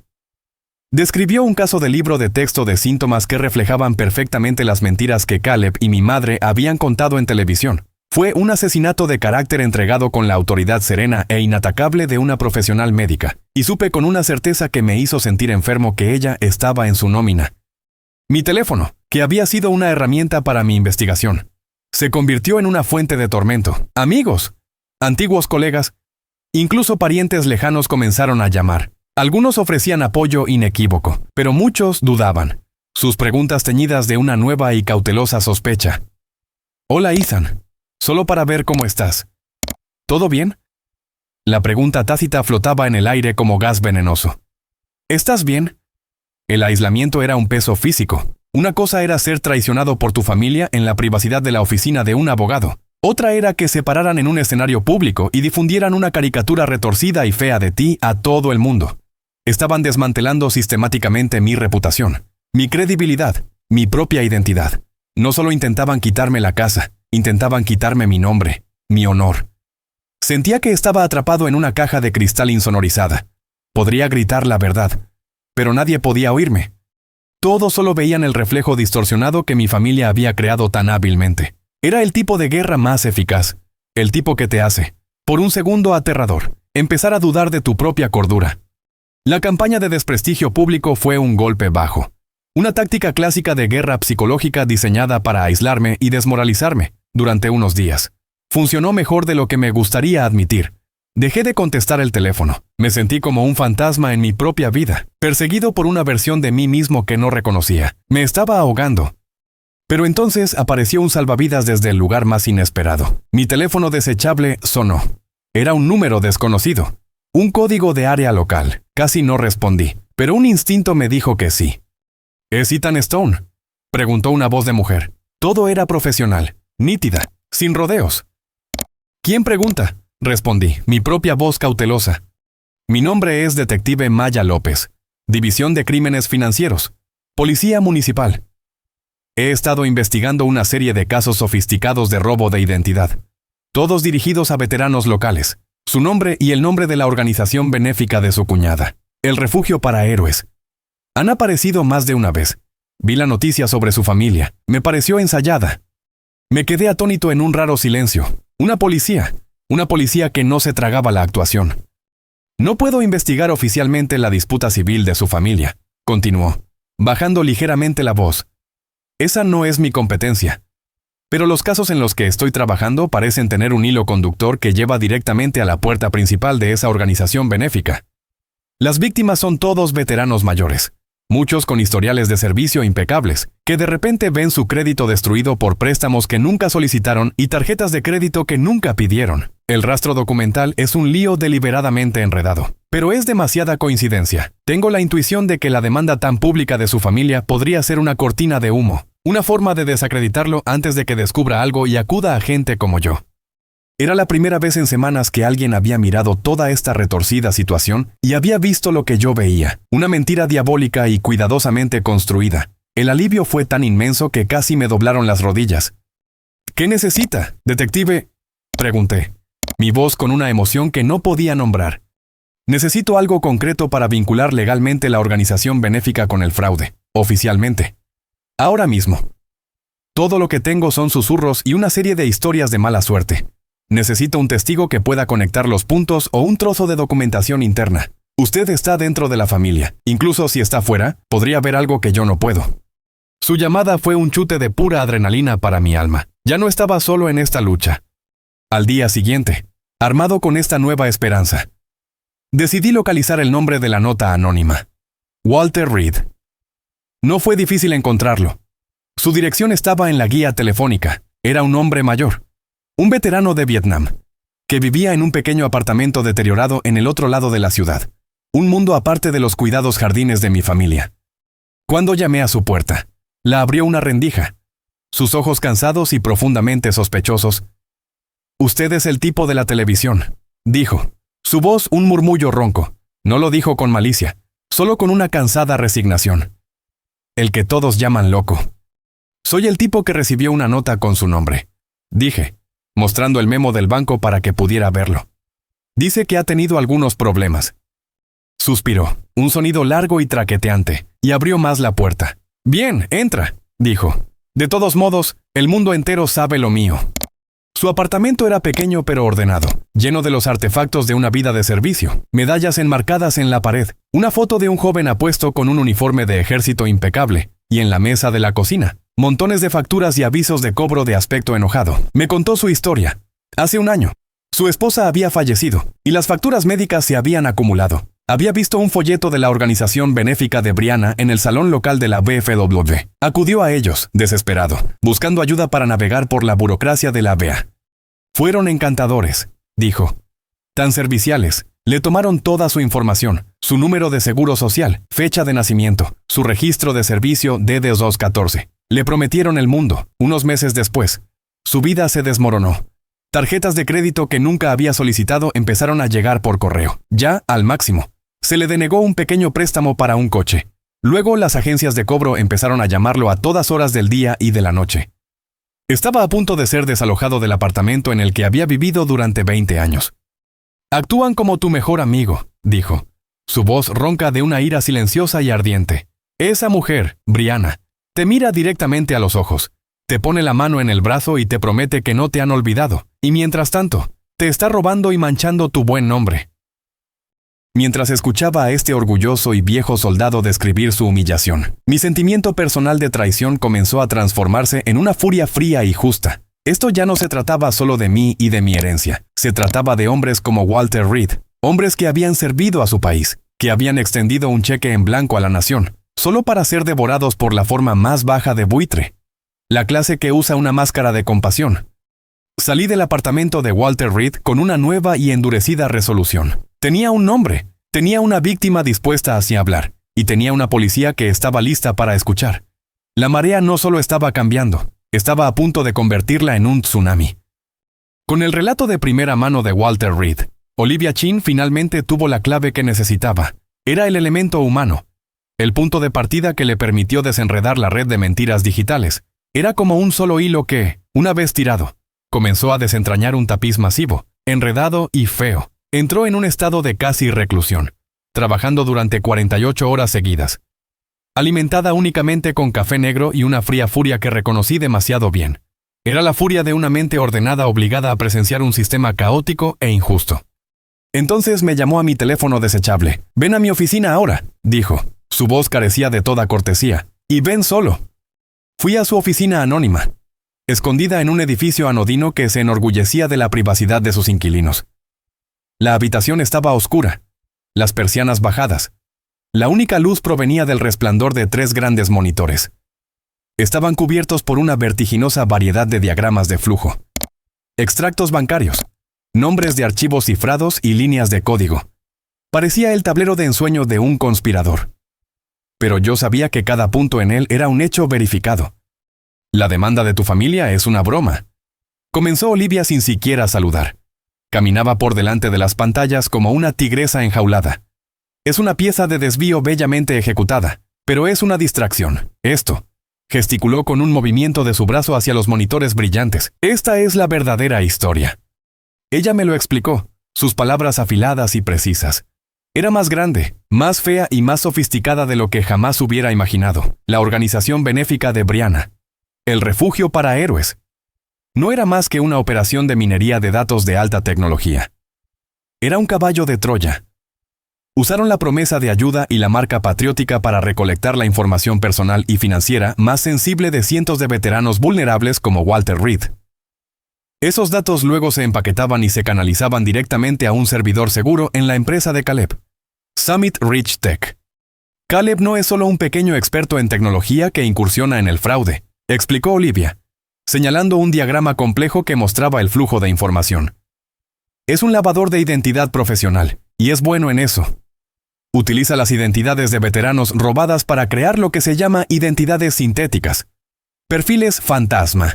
Describió un caso de libro de texto de síntomas que reflejaban perfectamente las mentiras que Caleb y mi madre habían contado en televisión. Fue un asesinato de carácter entregado con la autoridad serena e inatacable de una profesional médica, y supe con una certeza que me hizo sentir enfermo que ella estaba en su nómina. Mi teléfono, que había sido una herramienta para mi investigación, se convirtió en una fuente de tormento. Amigos, antiguos colegas, incluso parientes lejanos comenzaron a llamar. Algunos ofrecían apoyo inequívoco, pero muchos dudaban, sus preguntas teñidas de una nueva y cautelosa sospecha. Hola Ethan, solo para ver cómo estás. ¿Todo bien? La pregunta tácita flotaba en el aire como gas venenoso. ¿Estás bien? El aislamiento era un peso físico. Una cosa era ser traicionado por tu familia en la privacidad de la oficina de un abogado. Otra era que se pararan en un escenario público y difundieran una caricatura retorcida y fea de ti a todo el mundo. Estaban desmantelando sistemáticamente mi reputación, mi credibilidad, mi propia identidad. No solo intentaban quitarme la casa, intentaban quitarme mi nombre, mi honor. Sentía que estaba atrapado en una caja de cristal insonorizada. Podría gritar la verdad, pero nadie podía oírme. Todos solo veían el reflejo distorsionado que mi familia había creado tan hábilmente. Era el tipo de guerra más eficaz, el tipo que te hace, por un segundo aterrador, empezar a dudar de tu propia cordura. La campaña de desprestigio público fue un golpe bajo. Una táctica clásica de guerra psicológica diseñada para aislarme y desmoralizarme durante unos días. Funcionó mejor de lo que me gustaría admitir. Dejé de contestar el teléfono. Me sentí como un fantasma en mi propia vida, perseguido por una versión de mí mismo que no reconocía. Me estaba ahogando. Pero entonces apareció un salvavidas desde el lugar más inesperado. Mi teléfono desechable sonó. Era un número desconocido. Un código de área local. Casi no respondí, pero un instinto me dijo que sí. ¿Es Ethan Stone?, preguntó una voz de mujer. Todo era profesional, nítida, sin rodeos. ¿Quién pregunta?, respondí, mi propia voz cautelosa. Mi nombre es Detective Maya López, División de Crímenes Financieros, Policía Municipal. He estado investigando una serie de casos sofisticados de robo de identidad, todos dirigidos a veteranos locales. Su nombre y el nombre de la organización benéfica de su cuñada, el Refugio para Héroes. Han aparecido más de una vez. Vi la noticia sobre su familia. Me pareció ensayada. Me quedé atónito en un raro silencio. Una policía que no se tragaba la actuación. No puedo investigar oficialmente la disputa civil de su familia, continuó, bajando ligeramente la voz. Esa no es mi competencia. Pero los casos en los que estoy trabajando parecen tener un hilo conductor que lleva directamente a la puerta principal de esa organización benéfica. Las víctimas son todos veteranos mayores, muchos con historiales de servicio impecables, que de repente ven su crédito destruido por préstamos que nunca solicitaron y tarjetas de crédito que nunca pidieron. El rastro documental es un lío deliberadamente enredado, pero es demasiada coincidencia. Tengo la intuición de que la demanda tan pública de su familia podría ser una cortina de humo. Una forma de desacreditarlo antes de que descubra algo y acuda a gente como yo. Era la primera vez en semanas que alguien había mirado toda esta retorcida situación y había visto lo que yo veía, una mentira diabólica y cuidadosamente construida. El alivio fue tan inmenso que casi me doblaron las rodillas. ¿Qué necesita, detective?, pregunté, mi voz con una emoción que no podía nombrar. Necesito algo concreto para vincular legalmente la organización benéfica con el fraude, oficialmente. Ahora mismo. Todo lo que tengo son susurros y una serie de historias de mala suerte. Necesito un testigo que pueda conectar los puntos o un trozo de documentación interna. Usted está dentro de la familia. Incluso si está fuera, podría ver algo que yo no puedo. Su llamada fue un chute de pura adrenalina para mi alma. Ya no estaba solo en esta lucha. Al día siguiente, armado con esta nueva esperanza, decidí localizar el nombre de la nota anónima. Walter Reed. No fue difícil encontrarlo. Su dirección estaba en la guía telefónica. Era un hombre mayor, un veterano de Vietnam, que vivía en un pequeño apartamento deteriorado en el otro lado de la ciudad, un mundo aparte de los cuidados jardines de mi familia. Cuando llamé a su puerta, la abrió una rendija, sus ojos cansados y profundamente sospechosos. «Usted es el tipo de la televisión», dijo. Su voz un murmullo ronco. No lo dijo con malicia, solo con una cansada resignación. «El que todos llaman loco. Soy el tipo que recibió una nota con su nombre», dije, mostrando el memo del banco para que pudiera verlo. «Dice que ha tenido algunos problemas». Suspiró, un sonido largo y traqueteante, y abrió más la puerta. «Bien, entra», dijo. «De todos modos, el mundo entero sabe lo mío». Su apartamento era pequeño pero ordenado, lleno de los artefactos de una vida de servicio, medallas enmarcadas en la pared, una foto de un joven apuesto con un uniforme de ejército impecable, y en la mesa de la cocina, montones de facturas y avisos de cobro de aspecto enojado. Me contó su historia. Hace un año, su esposa había fallecido, y las facturas médicas se habían acumulado. Había visto un folleto de la organización benéfica de Brianna en el salón local de la VFW. Acudió a ellos, desesperado, buscando ayuda para navegar por la burocracia de la BEA. Fueron encantadores, dijo. Tan serviciales. Le tomaron toda su información, su número de seguro social, fecha de nacimiento, su registro de servicio DD214. Le prometieron el mundo. Unos meses después, su vida se desmoronó. Tarjetas de crédito que nunca había solicitado empezaron a llegar por correo, ya al máximo. Se le denegó un pequeño préstamo para un coche. Luego las agencias de cobro empezaron a llamarlo a todas horas del día y de la noche. Estaba a punto de ser desalojado del apartamento en el que había vivido durante 20 años. «Actúan como tu mejor amigo», dijo, su voz ronca de una ira silenciosa y ardiente. «Esa mujer, Brianna, te mira directamente a los ojos, te pone la mano en el brazo y te promete que no te han olvidado, y mientras tanto, te está robando y manchando tu buen nombre». Mientras escuchaba a este orgulloso y viejo soldado describir su humillación, mi sentimiento personal de traición comenzó a transformarse en una furia fría y justa. Esto ya no se trataba solo de mí y de mi herencia, se trataba de hombres como Walter Reed, hombres que habían servido a su país, que habían extendido un cheque en blanco a la nación, solo para ser devorados por la forma más baja de buitre, la clase que usa una máscara de compasión. Salí del apartamento de Walter Reed con una nueva y endurecida resolución. Tenía un nombre, tenía una víctima dispuesta a hablar, y tenía una policía que estaba lista para escuchar. La marea no solo estaba cambiando, estaba a punto de convertirla en un tsunami. Con el relato de primera mano de Walter Reed, Olivia Chin finalmente tuvo la clave que necesitaba. Era el elemento humano, el punto de partida que le permitió desenredar la red de mentiras digitales. Era como un solo hilo que, una vez tirado, comenzó a desentrañar un tapiz masivo, enredado y feo. Entró en un estado de casi reclusión, trabajando durante 48 horas seguidas, alimentada únicamente con café negro y una fría furia que reconocí demasiado bien. Era la furia de una mente ordenada obligada a presenciar un sistema caótico e injusto. Entonces me llamó a mi teléfono desechable. «Ven a mi oficina ahora», dijo. Su voz carecía de toda cortesía. «Y ven solo». Fui a su oficina anónima, escondida en un edificio anodino que se enorgullecía de la privacidad de sus inquilinos. La habitación estaba oscura, las persianas bajadas. La única luz provenía del resplandor de 3 grandes monitores. Estaban cubiertos por una vertiginosa variedad de diagramas de flujo, extractos bancarios, nombres de archivos cifrados y líneas de código. Parecía el tablero de ensueño de un conspirador. Pero yo sabía que cada punto en él era un hecho verificado. «La demanda de tu familia es una broma», Comenzó Olivia sin siquiera saludar. Caminaba por delante de las pantallas como una tigresa enjaulada. Es una pieza de desvío bellamente ejecutada, pero es una distracción. Esto. Gesticuló con un movimiento de su brazo hacia los monitores brillantes. Esta es la verdadera historia. Ella me lo explicó, sus palabras afiladas y precisas. Era más grande, más fea y más sofisticada de lo que jamás hubiera imaginado. La organización benéfica de Brianna. El refugio para héroes. No era más que una operación de minería de datos de alta tecnología. Era un caballo de Troya. Usaron la promesa de ayuda y la marca patriótica para recolectar la información personal y financiera más sensible de cientos de veteranos vulnerables como Walter Reed. Esos datos luego se empaquetaban y se canalizaban directamente a un servidor seguro en la empresa de Caleb, Summit Ridge Tech. Caleb no es solo un pequeño experto en tecnología que incursiona en el fraude, explicó Olivia, señalando un diagrama complejo que mostraba el flujo de información. Es un lavador de identidad profesional, y es bueno en eso. Utiliza las identidades de veteranos robadas para crear lo que se llama identidades sintéticas. Perfiles fantasma.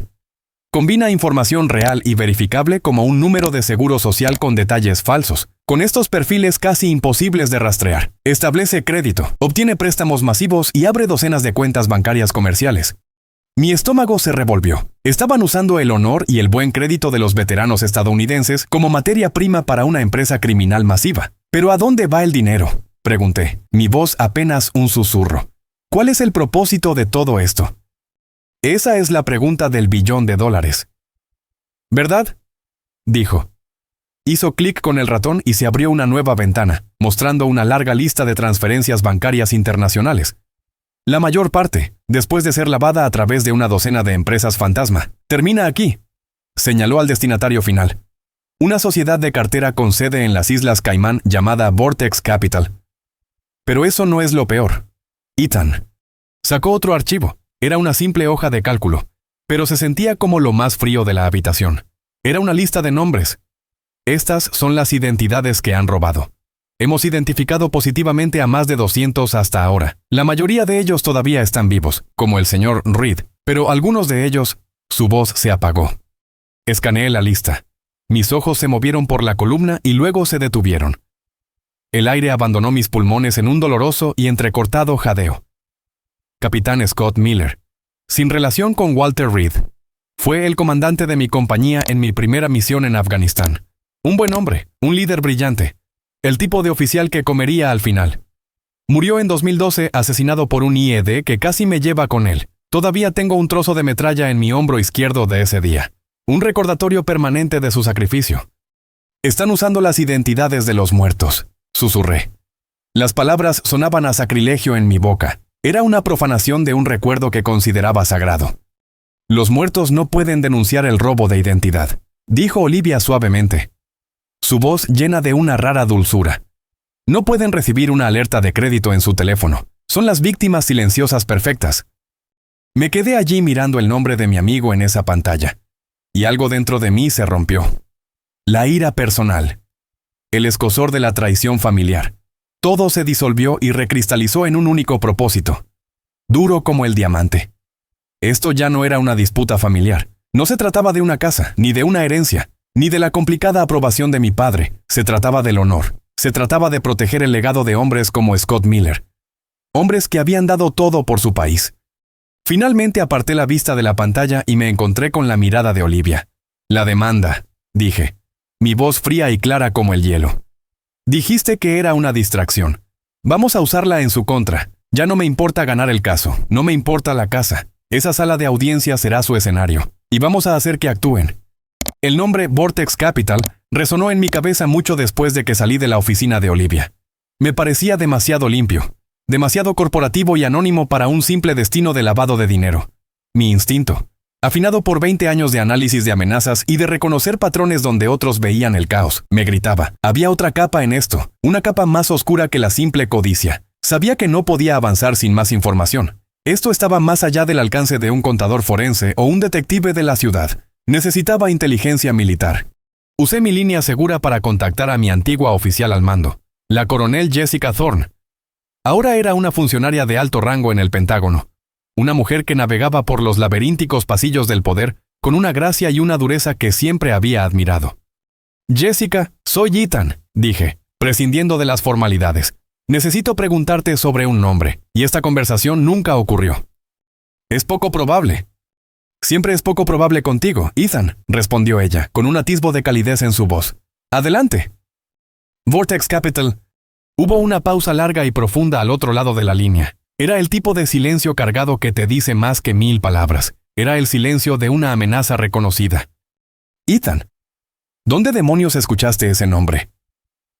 Combina información real y verificable como un número de seguro social con detalles falsos. Con estos perfiles casi imposibles de rastrear. Establece crédito, obtiene préstamos masivos y abre docenas de cuentas bancarias comerciales. Mi estómago se revolvió. Estaban usando el honor y el buen crédito de los veteranos estadounidenses como materia prima para una empresa criminal masiva. ¿Pero a dónde va el dinero?, pregunté, mi voz apenas un susurro. ¿Cuál es el propósito de todo esto? Esa es la pregunta del $1 billón. ¿Verdad?, dijo. Hizo clic con el ratón y se abrió una nueva ventana, mostrando una larga lista de transferencias bancarias internacionales. La mayor parte, después de ser lavada a través de una docena de empresas fantasma, termina aquí, señaló al destinatario final. Una sociedad de cartera con sede en las Islas Caimán llamada Vortex Capital. Pero eso no es lo peor. Ethan sacó otro archivo. Era una simple hoja de cálculo, pero se sentía como lo más frío de la habitación. Era una lista de nombres. Estas son las identidades que han robado. Hemos identificado positivamente a más de 200 hasta ahora. La mayoría de ellos todavía están vivos, como el señor Reed, pero algunos de ellos, su voz se apagó. Escaneé la lista. Mis ojos se movieron por la columna y luego se detuvieron. El aire abandonó mis pulmones en un doloroso y entrecortado jadeo. Capitán Scott Miller, sin relación con Walter Reed, fue el comandante de mi compañía en mi primera misión en Afganistán. Un buen hombre, un líder brillante, el tipo de oficial que comería al final. Murió en 2012 asesinado por un IED que casi me lleva con él. Todavía tengo un trozo de metralla en mi hombro izquierdo de ese día. Un recordatorio permanente de su sacrificio. Están usando las identidades de los muertos, susurré. Las palabras sonaban a sacrilegio en mi boca. Era una profanación de un recuerdo que consideraba sagrado. Los muertos no pueden denunciar el robo de identidad, dijo Olivia suavemente. Su voz llena de una rara dulzura. No pueden recibir una alerta de crédito en su teléfono. Son las víctimas silenciosas perfectas. Me quedé allí mirando el nombre de mi amigo en esa pantalla. Y algo dentro de mí se rompió. La ira personal. El escozor de la traición familiar. Todo se disolvió y recristalizó en un único propósito. Duro como el diamante. Esto ya no era una disputa familiar. No se trataba de una casa, ni de una herencia, ni de la complicada aprobación de mi padre. Se trataba del honor. Se trataba de proteger el legado de hombres como Scott Miller. Hombres que habían dado todo por su país. Finalmente aparté la vista de la pantalla y me encontré con la mirada de Olivia. La demanda, dije. Mi voz fría y clara como el hielo. Dijiste que era una distracción. Vamos a usarla en su contra. Ya no me importa ganar el caso. No me importa la casa. Esa sala de audiencia será su escenario. Y vamos a hacer que actúen. El nombre Vortex Capital resonó en mi cabeza mucho después de que salí de la oficina de Olivia. Me parecía demasiado limpio. Demasiado corporativo y anónimo para un simple destino de lavado de dinero. Mi instinto, afinado por 20 años de análisis de amenazas y de reconocer patrones donde otros veían el caos, me gritaba. Había otra capa en esto, una capa más oscura que la simple codicia. Sabía que no podía avanzar sin más información. Esto estaba más allá del alcance de un contador forense o un detective de la ciudad. Necesitaba inteligencia militar. Usé mi línea segura para contactar a mi antigua oficial al mando, la coronel Jessica Thorne. Ahora era una funcionaria de alto rango en el Pentágono. Una mujer que navegaba por los laberínticos pasillos del poder con una gracia y una dureza que siempre había admirado. Jessica, soy Ethan, dije, prescindiendo de las formalidades. Necesito preguntarte sobre un nombre, y esta conversación nunca ocurrió. Es poco probable. Siempre es poco probable contigo, Ethan, respondió ella, con un atisbo de calidez en su voz. Adelante. Vortex Capital. Hubo una pausa larga y profunda al otro lado de la línea. Era el tipo de silencio cargado que te dice más que 1000 palabras. Era el silencio de una amenaza reconocida. Ethan, ¿dónde demonios escuchaste ese nombre?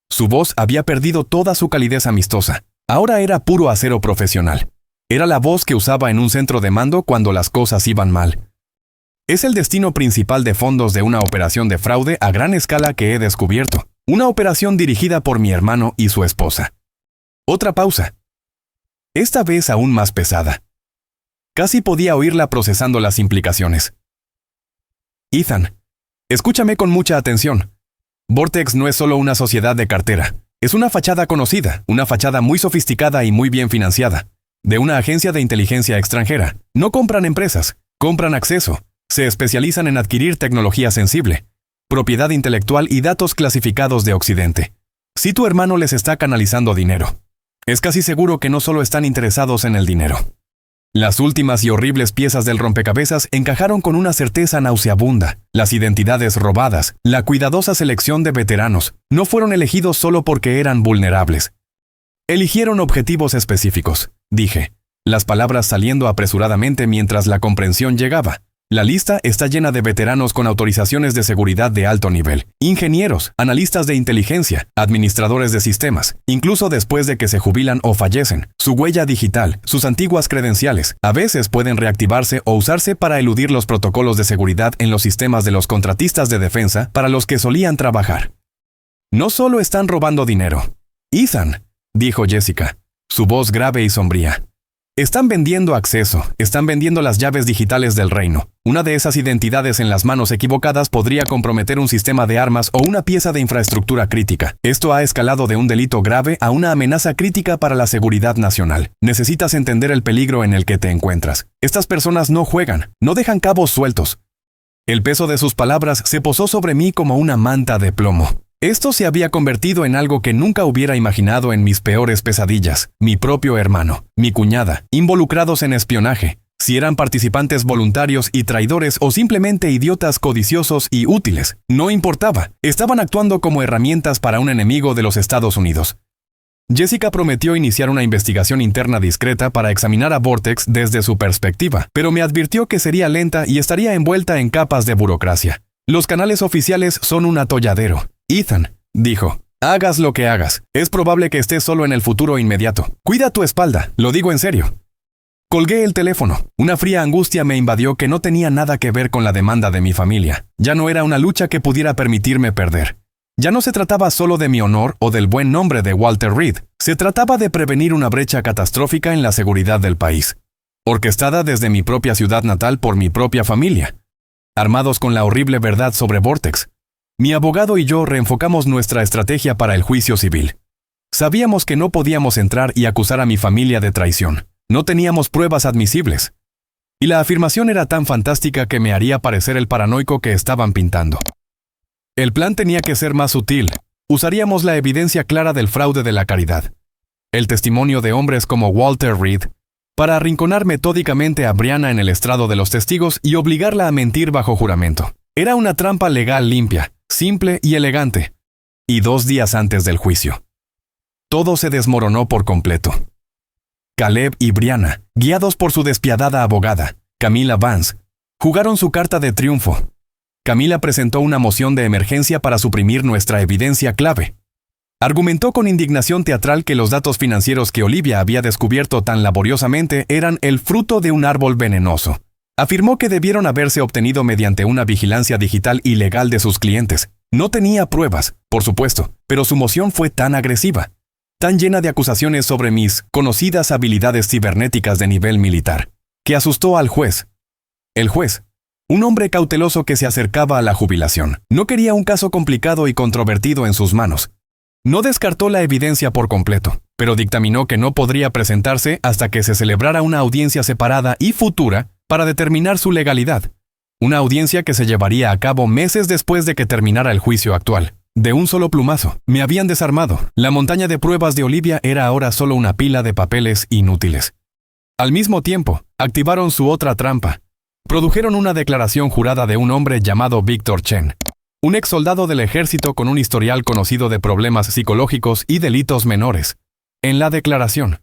Su voz había perdido toda su calidez amistosa. Ahora era puro acero profesional. Era la voz que usaba en un centro de mando cuando las cosas iban mal. Es el destino principal de fondos de una operación de fraude a gran escala que he descubierto. Una operación dirigida por mi hermano y su esposa. Otra pausa. Esta vez aún más pesada. Casi podía oírla procesando las implicaciones. Ethan, escúchame con mucha atención. Vortex no es solo una sociedad de cartera. Es una fachada conocida, una fachada muy sofisticada y muy bien financiada. De una agencia de inteligencia extranjera. No compran empresas, compran acceso. Se especializan en adquirir tecnología sensible, propiedad intelectual y datos clasificados de Occidente. Si tu hermano les está canalizando dinero, es casi seguro que no solo están interesados en el dinero. Las últimas y horribles piezas del rompecabezas encajaron con una certeza nauseabunda. Las identidades robadas, la cuidadosa selección de veteranos, no fueron elegidos solo porque eran vulnerables. Eligieron objetivos específicos, dije, las palabras saliendo apresuradamente mientras la comprensión llegaba. La lista está llena de veteranos con autorizaciones de seguridad de alto nivel, ingenieros, analistas de inteligencia, administradores de sistemas, incluso después de que se jubilan o fallecen. Su huella digital, sus antiguas credenciales, a veces pueden reactivarse o usarse para eludir los protocolos de seguridad en los sistemas de los contratistas de defensa para los que solían trabajar. No solo están robando dinero. Ethan, dijo Jessica, su voz grave y sombría. Están vendiendo acceso, están vendiendo las llaves digitales del reino. Una de esas identidades en las manos equivocadas podría comprometer un sistema de armas o una pieza de infraestructura crítica. Esto ha escalado de un delito grave a una amenaza crítica para la seguridad nacional. Necesitas entender el peligro en el que te encuentras. Estas personas no juegan, no dejan cabos sueltos. El peso de sus palabras se posó sobre mí como una manta de plomo. Esto se había convertido en algo que nunca hubiera imaginado en mis peores pesadillas. Mi propio hermano, mi cuñada, involucrados en espionaje. Si eran participantes voluntarios y traidores o simplemente idiotas codiciosos y útiles, no importaba. Estaban actuando como herramientas para un enemigo de los Estados Unidos. Jessica prometió iniciar una investigación interna discreta para examinar a Vortex desde su perspectiva, pero me advirtió que sería lenta y estaría envuelta en capas de burocracia. Los canales oficiales son un atolladero. Ethan, dijo, hagas lo que hagas. Es probable que estés solo en el futuro inmediato. Cuida tu espalda, lo digo en serio. Colgué el teléfono. Una fría angustia me invadió que no tenía nada que ver con la demanda de mi familia. Ya no era una lucha que pudiera permitirme perder. Ya no se trataba solo de mi honor o del buen nombre de Walter Reed. Se trataba de prevenir una brecha catastrófica en la seguridad del país, orquestada desde mi propia ciudad natal por mi propia familia. Armados con la horrible verdad sobre Vortex, mi abogado y yo reenfocamos nuestra estrategia para el juicio civil. Sabíamos que no podíamos entrar y acusar a mi familia de traición. No teníamos pruebas admisibles. Y la afirmación era tan fantástica que me haría parecer el paranoico que estaban pintando. El plan tenía que ser más sutil. Usaríamos la evidencia clara del fraude de la caridad. El testimonio de hombres como Walter Reed, para arrinconar metódicamente a Brianna en el estrado de los testigos y obligarla a mentir bajo juramento. Era una trampa legal limpia, simple y elegante. Y 2 días antes del juicio, todo se desmoronó por completo. Caleb y Brianna, guiados por su despiadada abogada, Camila Vance, jugaron su carta de triunfo. Camila presentó una moción de emergencia para suprimir nuestra evidencia clave. Argumentó con indignación teatral que los datos financieros que Olivia había descubierto tan laboriosamente eran el fruto de un árbol venenoso. Afirmó que debieron haberse obtenido mediante una vigilancia digital ilegal de sus clientes. No tenía pruebas, por supuesto, pero su moción fue tan agresiva, tan llena de acusaciones sobre mis conocidas habilidades cibernéticas de nivel militar, que asustó al juez. El juez, un hombre cauteloso que se acercaba a la jubilación, no quería un caso complicado y controvertido en sus manos. No descartó la evidencia por completo, pero dictaminó que no podría presentarse hasta que se celebrara una audiencia separada y futura para determinar su legalidad. Una audiencia que se llevaría a cabo meses después de que terminara el juicio actual. De un solo plumazo, me habían desarmado. La montaña de pruebas de Olivia era ahora solo una pila de papeles inútiles. Al mismo tiempo, activaron su otra trampa. Produjeron una declaración jurada de un hombre llamado Victor Chen, un ex soldado del ejército con un historial conocido de problemas psicológicos y delitos menores. En la declaración,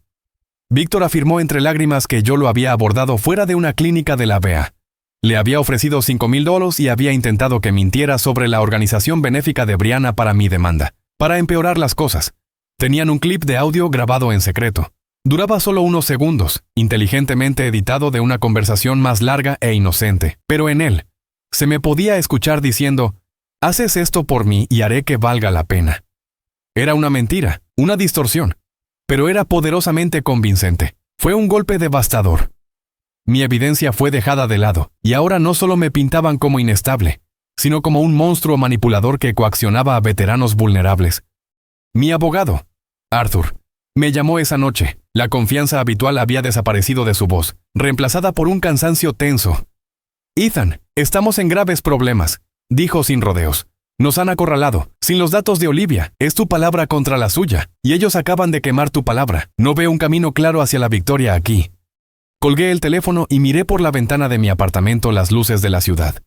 Víctor afirmó entre lágrimas que yo lo había abordado fuera de una clínica de la BEA. Le había ofrecido $5,000 y había intentado que mintiera sobre la organización benéfica de Brianna para mi demanda. Para empeorar las cosas, tenían un clip de audio grabado en secreto. Duraba solo unos segundos, inteligentemente editado de una conversación más larga e inocente. Pero en él, se me podía escuchar diciendo, «Haces esto por mí y haré que valga la pena». Era una mentira, una distorsión, pero era poderosamente convincente. Fue un golpe devastador. Mi evidencia fue dejada de lado, y ahora no solo me pintaban como inestable, sino como un monstruo manipulador que coaccionaba a veteranos vulnerables. Mi abogado, Arthur, me llamó esa noche. La confianza habitual había desaparecido de su voz, reemplazada por un cansancio tenso. «Ethan, estamos en graves problemas», dijo sin rodeos. «Nos han acorralado, sin los datos de Olivia, es tu palabra contra la suya, y ellos acaban de quemar tu palabra. No veo un camino claro hacia la victoria aquí». Colgué el teléfono y miré por la ventana de mi apartamento las luces de la ciudad.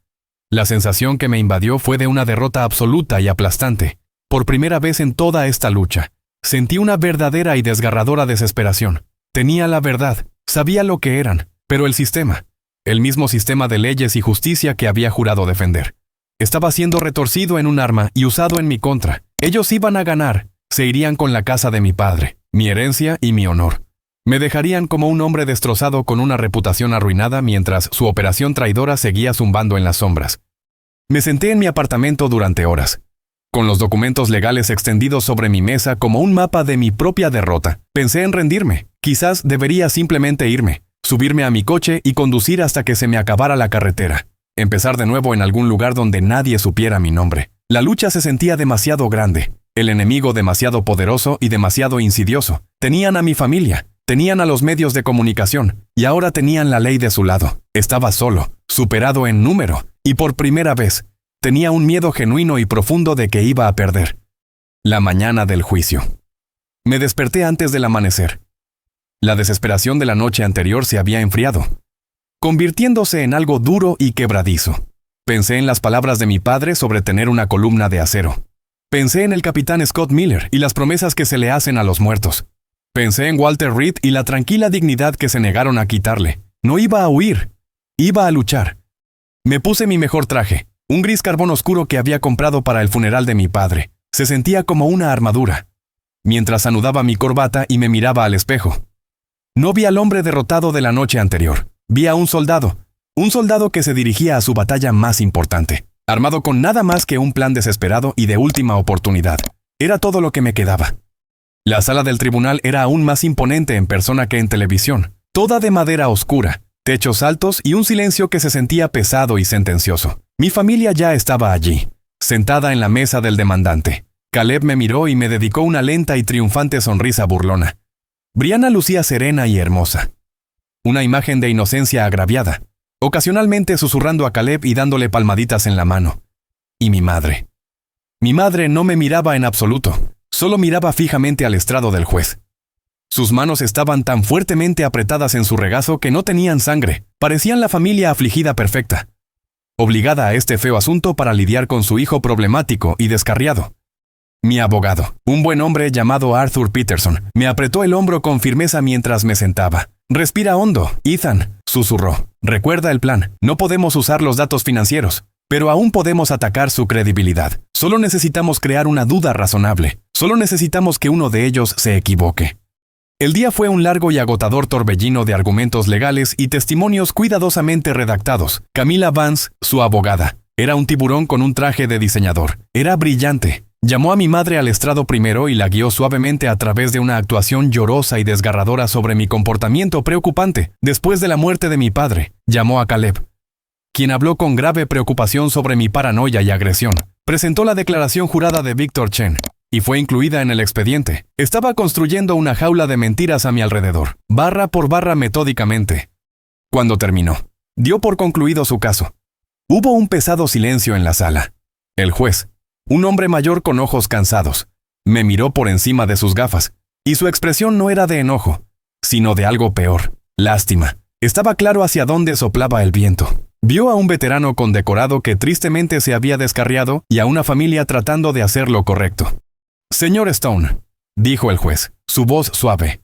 La sensación que me invadió fue de una derrota absoluta y aplastante. Por primera vez en toda esta lucha, sentí una verdadera y desgarradora desesperación. Tenía la verdad, sabía lo que eran, pero el sistema, el mismo sistema de leyes y justicia que había jurado defender, estaba siendo retorcido en un arma y usado en mi contra. Ellos iban a ganar, se irían con la casa de mi padre, mi herencia y mi honor. Me dejarían como un hombre destrozado con una reputación arruinada mientras su operación traidora seguía zumbando en las sombras. Me senté en mi apartamento durante horas, con los documentos legales extendidos sobre mi mesa como un mapa de mi propia derrota. Pensé en rendirme. Quizás debería simplemente irme, subirme a mi coche y conducir hasta que se me acabara la carretera. Empezar de nuevo en algún lugar donde nadie supiera mi nombre. La lucha se sentía demasiado grande, el enemigo demasiado poderoso y demasiado insidioso. Tenían a mi familia. Tenían a los medios de comunicación, y ahora tenían la ley de su lado. Estaba solo, superado en número, y por primera vez, tenía un miedo genuino y profundo de que iba a perder. La mañana del juicio. Me desperté antes del amanecer. La desesperación de la noche anterior se había enfriado, convirtiéndose en algo duro y quebradizo. Pensé en las palabras de mi padre sobre tener una columna de acero. Pensé en el capitán Scott Miller y las promesas que se le hacen a los muertos. Pensé en Walter Reed y la tranquila dignidad que se negaron a quitarle. No iba a huir, iba a luchar. Me puse mi mejor traje, un gris carbón oscuro que había comprado para el funeral de mi padre. Se sentía como una armadura, mientras anudaba mi corbata y me miraba al espejo. No vi al hombre derrotado de la noche anterior. Vi a un soldado que se dirigía a su batalla más importante, armado con nada más que un plan desesperado y de última oportunidad. Era todo lo que me quedaba. La sala del tribunal era aún más imponente en persona que en televisión, toda de madera oscura, techos altos y un silencio que se sentía pesado y sentencioso. Mi familia ya estaba allí, sentada en la mesa del demandante. Caleb me miró y me dedicó una lenta y triunfante sonrisa burlona. Brianna lucía serena y hermosa, una imagen de inocencia agraviada, ocasionalmente susurrando a Caleb y dándole palmaditas en la mano. Y mi madre. Mi madre no me miraba en absoluto. Solo miraba fijamente al estrado del juez. Sus manos estaban tan fuertemente apretadas en su regazo que no tenían sangre. Parecían la familia afligida perfecta, obligada a este feo asunto para lidiar con su hijo problemático y descarriado. Mi abogado, un buen hombre llamado Arthur Peterson, me apretó el hombro con firmeza mientras me sentaba. «Respira hondo, Ethan», susurró. «Recuerda el plan. No podemos usar los datos financieros, pero aún podemos atacar su credibilidad. Solo necesitamos crear una duda razonable. Solo necesitamos que uno de ellos se equivoque». El día fue un largo y agotador torbellino de argumentos legales y testimonios cuidadosamente redactados. Camila Vance, su abogada, era un tiburón con un traje de diseñador. Era brillante. Llamó a mi madre al estrado primero y la guió suavemente a través de una actuación llorosa y desgarradora sobre mi comportamiento preocupante. Después de la muerte de mi padre, llamó a Caleb, quien habló con grave preocupación sobre mi paranoia y agresión. Presentó la declaración jurada de Victor Chen, y fue incluida en el expediente. Estaba construyendo una jaula de mentiras a mi alrededor, barra por barra metódicamente. Cuando terminó, dio por concluido su caso. Hubo un pesado silencio en la sala. El juez, un hombre mayor con ojos cansados, me miró por encima de sus gafas, y su expresión no era de enojo, sino de algo peor, lástima. Estaba claro hacia dónde soplaba el viento. Vio a un veterano condecorado que tristemente se había descarriado y a una familia tratando de hacer lo correcto. «Señor Stone», dijo el juez, su voz suave.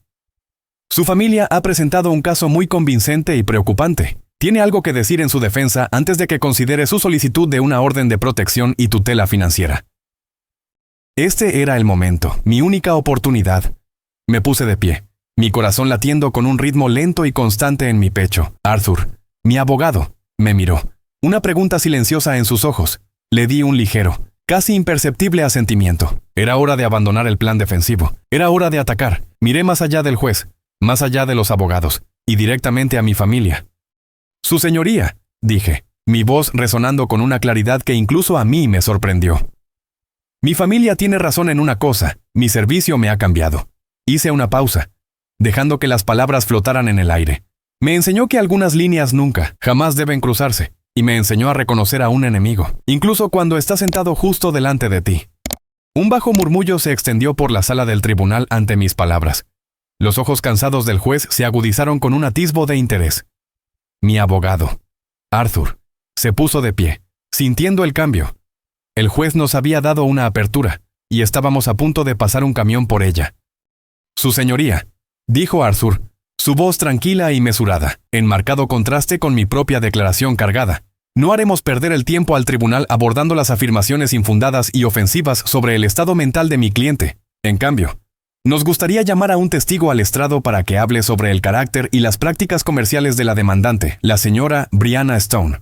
«Su familia ha presentado un caso muy convincente y preocupante. Tiene algo que decir en su defensa antes de que considere su solicitud de una orden de protección y tutela financiera». Este era el momento, mi única oportunidad. Me puse de pie, mi corazón latiendo con un ritmo lento y constante en mi pecho. Arthur, mi abogado, me miró. Una pregunta silenciosa en sus ojos. Le di un ligero, casi imperceptible asentimiento. Era hora de abandonar el plan defensivo. Era hora de atacar. Miré más allá del juez, más allá de los abogados, y directamente a mi familia. «Su señoría», dije, mi voz resonando con una claridad que incluso a mí me sorprendió. «Mi familia tiene razón en una cosa, mi servicio me ha cambiado». Hice una pausa, dejando que las palabras flotaran en el aire. Me enseñó que algunas líneas nunca, jamás deben cruzarse, y me enseñó a reconocer a un enemigo, incluso cuando está sentado justo delante de ti. Un bajo murmullo se extendió por la sala del tribunal ante mis palabras. Los ojos cansados del juez se agudizaron con un atisbo de interés. Mi abogado, Arthur, se puso de pie, sintiendo el cambio. El juez nos había dado una apertura, y estábamos a punto de pasar un camión por ella. «Su señoría», dijo Arthur, su voz tranquila y mesurada, en marcado contraste con mi propia declaración cargada. «No haremos perder el tiempo al tribunal abordando las afirmaciones infundadas y ofensivas sobre el estado mental de mi cliente. En cambio, nos gustaría llamar a un testigo al estrado para que hable sobre el carácter y las prácticas comerciales de la demandante, la señora Brianna Stone».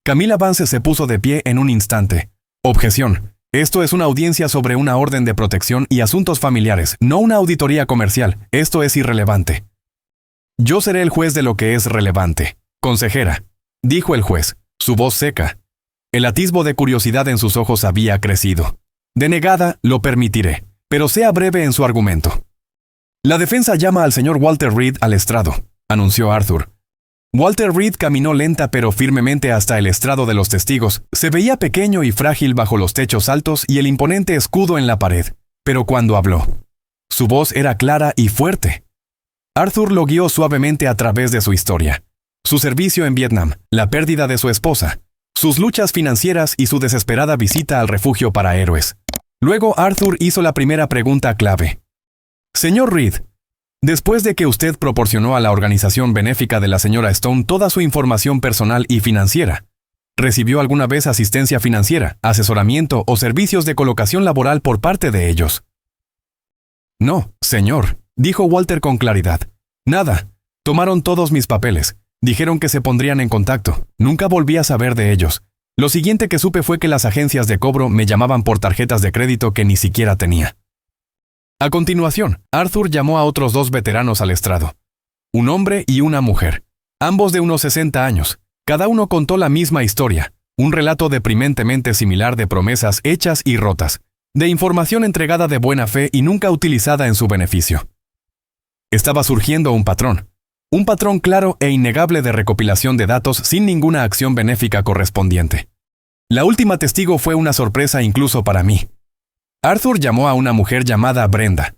Camila Vance se puso de pie en un instante. «Objeción. Esto es una audiencia sobre una orden de protección y asuntos familiares, no una auditoría comercial. Esto es irrelevante». «Yo seré el juez de lo que es relevante, consejera», dijo el juez, su voz seca. El atisbo de curiosidad en sus ojos había crecido. «Denegada, lo permitiré, pero sea breve en su argumento». «La defensa llama al señor Walter Reed al estrado», anunció Arthur. Walter Reed caminó lenta pero firmemente hasta el estrado de los testigos. Se veía pequeño y frágil bajo los techos altos y el imponente escudo en la pared. Pero cuando habló, su voz era clara y fuerte. Arthur lo guió suavemente a través de su historia. Su servicio en Vietnam, la pérdida de su esposa, sus luchas financieras y su desesperada visita al refugio para héroes. Luego Arthur hizo la primera pregunta clave. «Señor Reed, después de que usted proporcionó a la organización benéfica de la señora Stone toda su información personal y financiera, ¿recibió alguna vez asistencia financiera, asesoramiento o servicios de colocación laboral por parte de ellos?» «No, señor», dijo Walter con claridad. «Nada. Tomaron todos mis papeles. Dijeron que se pondrían en contacto. Nunca volví a saber de ellos. Lo siguiente que supe fue que las agencias de cobro me llamaban por tarjetas de crédito que ni siquiera tenía». A continuación, Arthur llamó a otros 2 veteranos al estrado. Un hombre y una mujer, ambos de unos 60 años. Cada uno contó la misma historia, un relato deprimentemente similar de promesas hechas y rotas, de información entregada de buena fe y nunca utilizada en su beneficio. Estaba surgiendo un patrón claro e innegable de recopilación de datos sin ninguna acción benéfica correspondiente. La última testigo fue una sorpresa incluso para mí. Arthur llamó a una mujer llamada Brenda,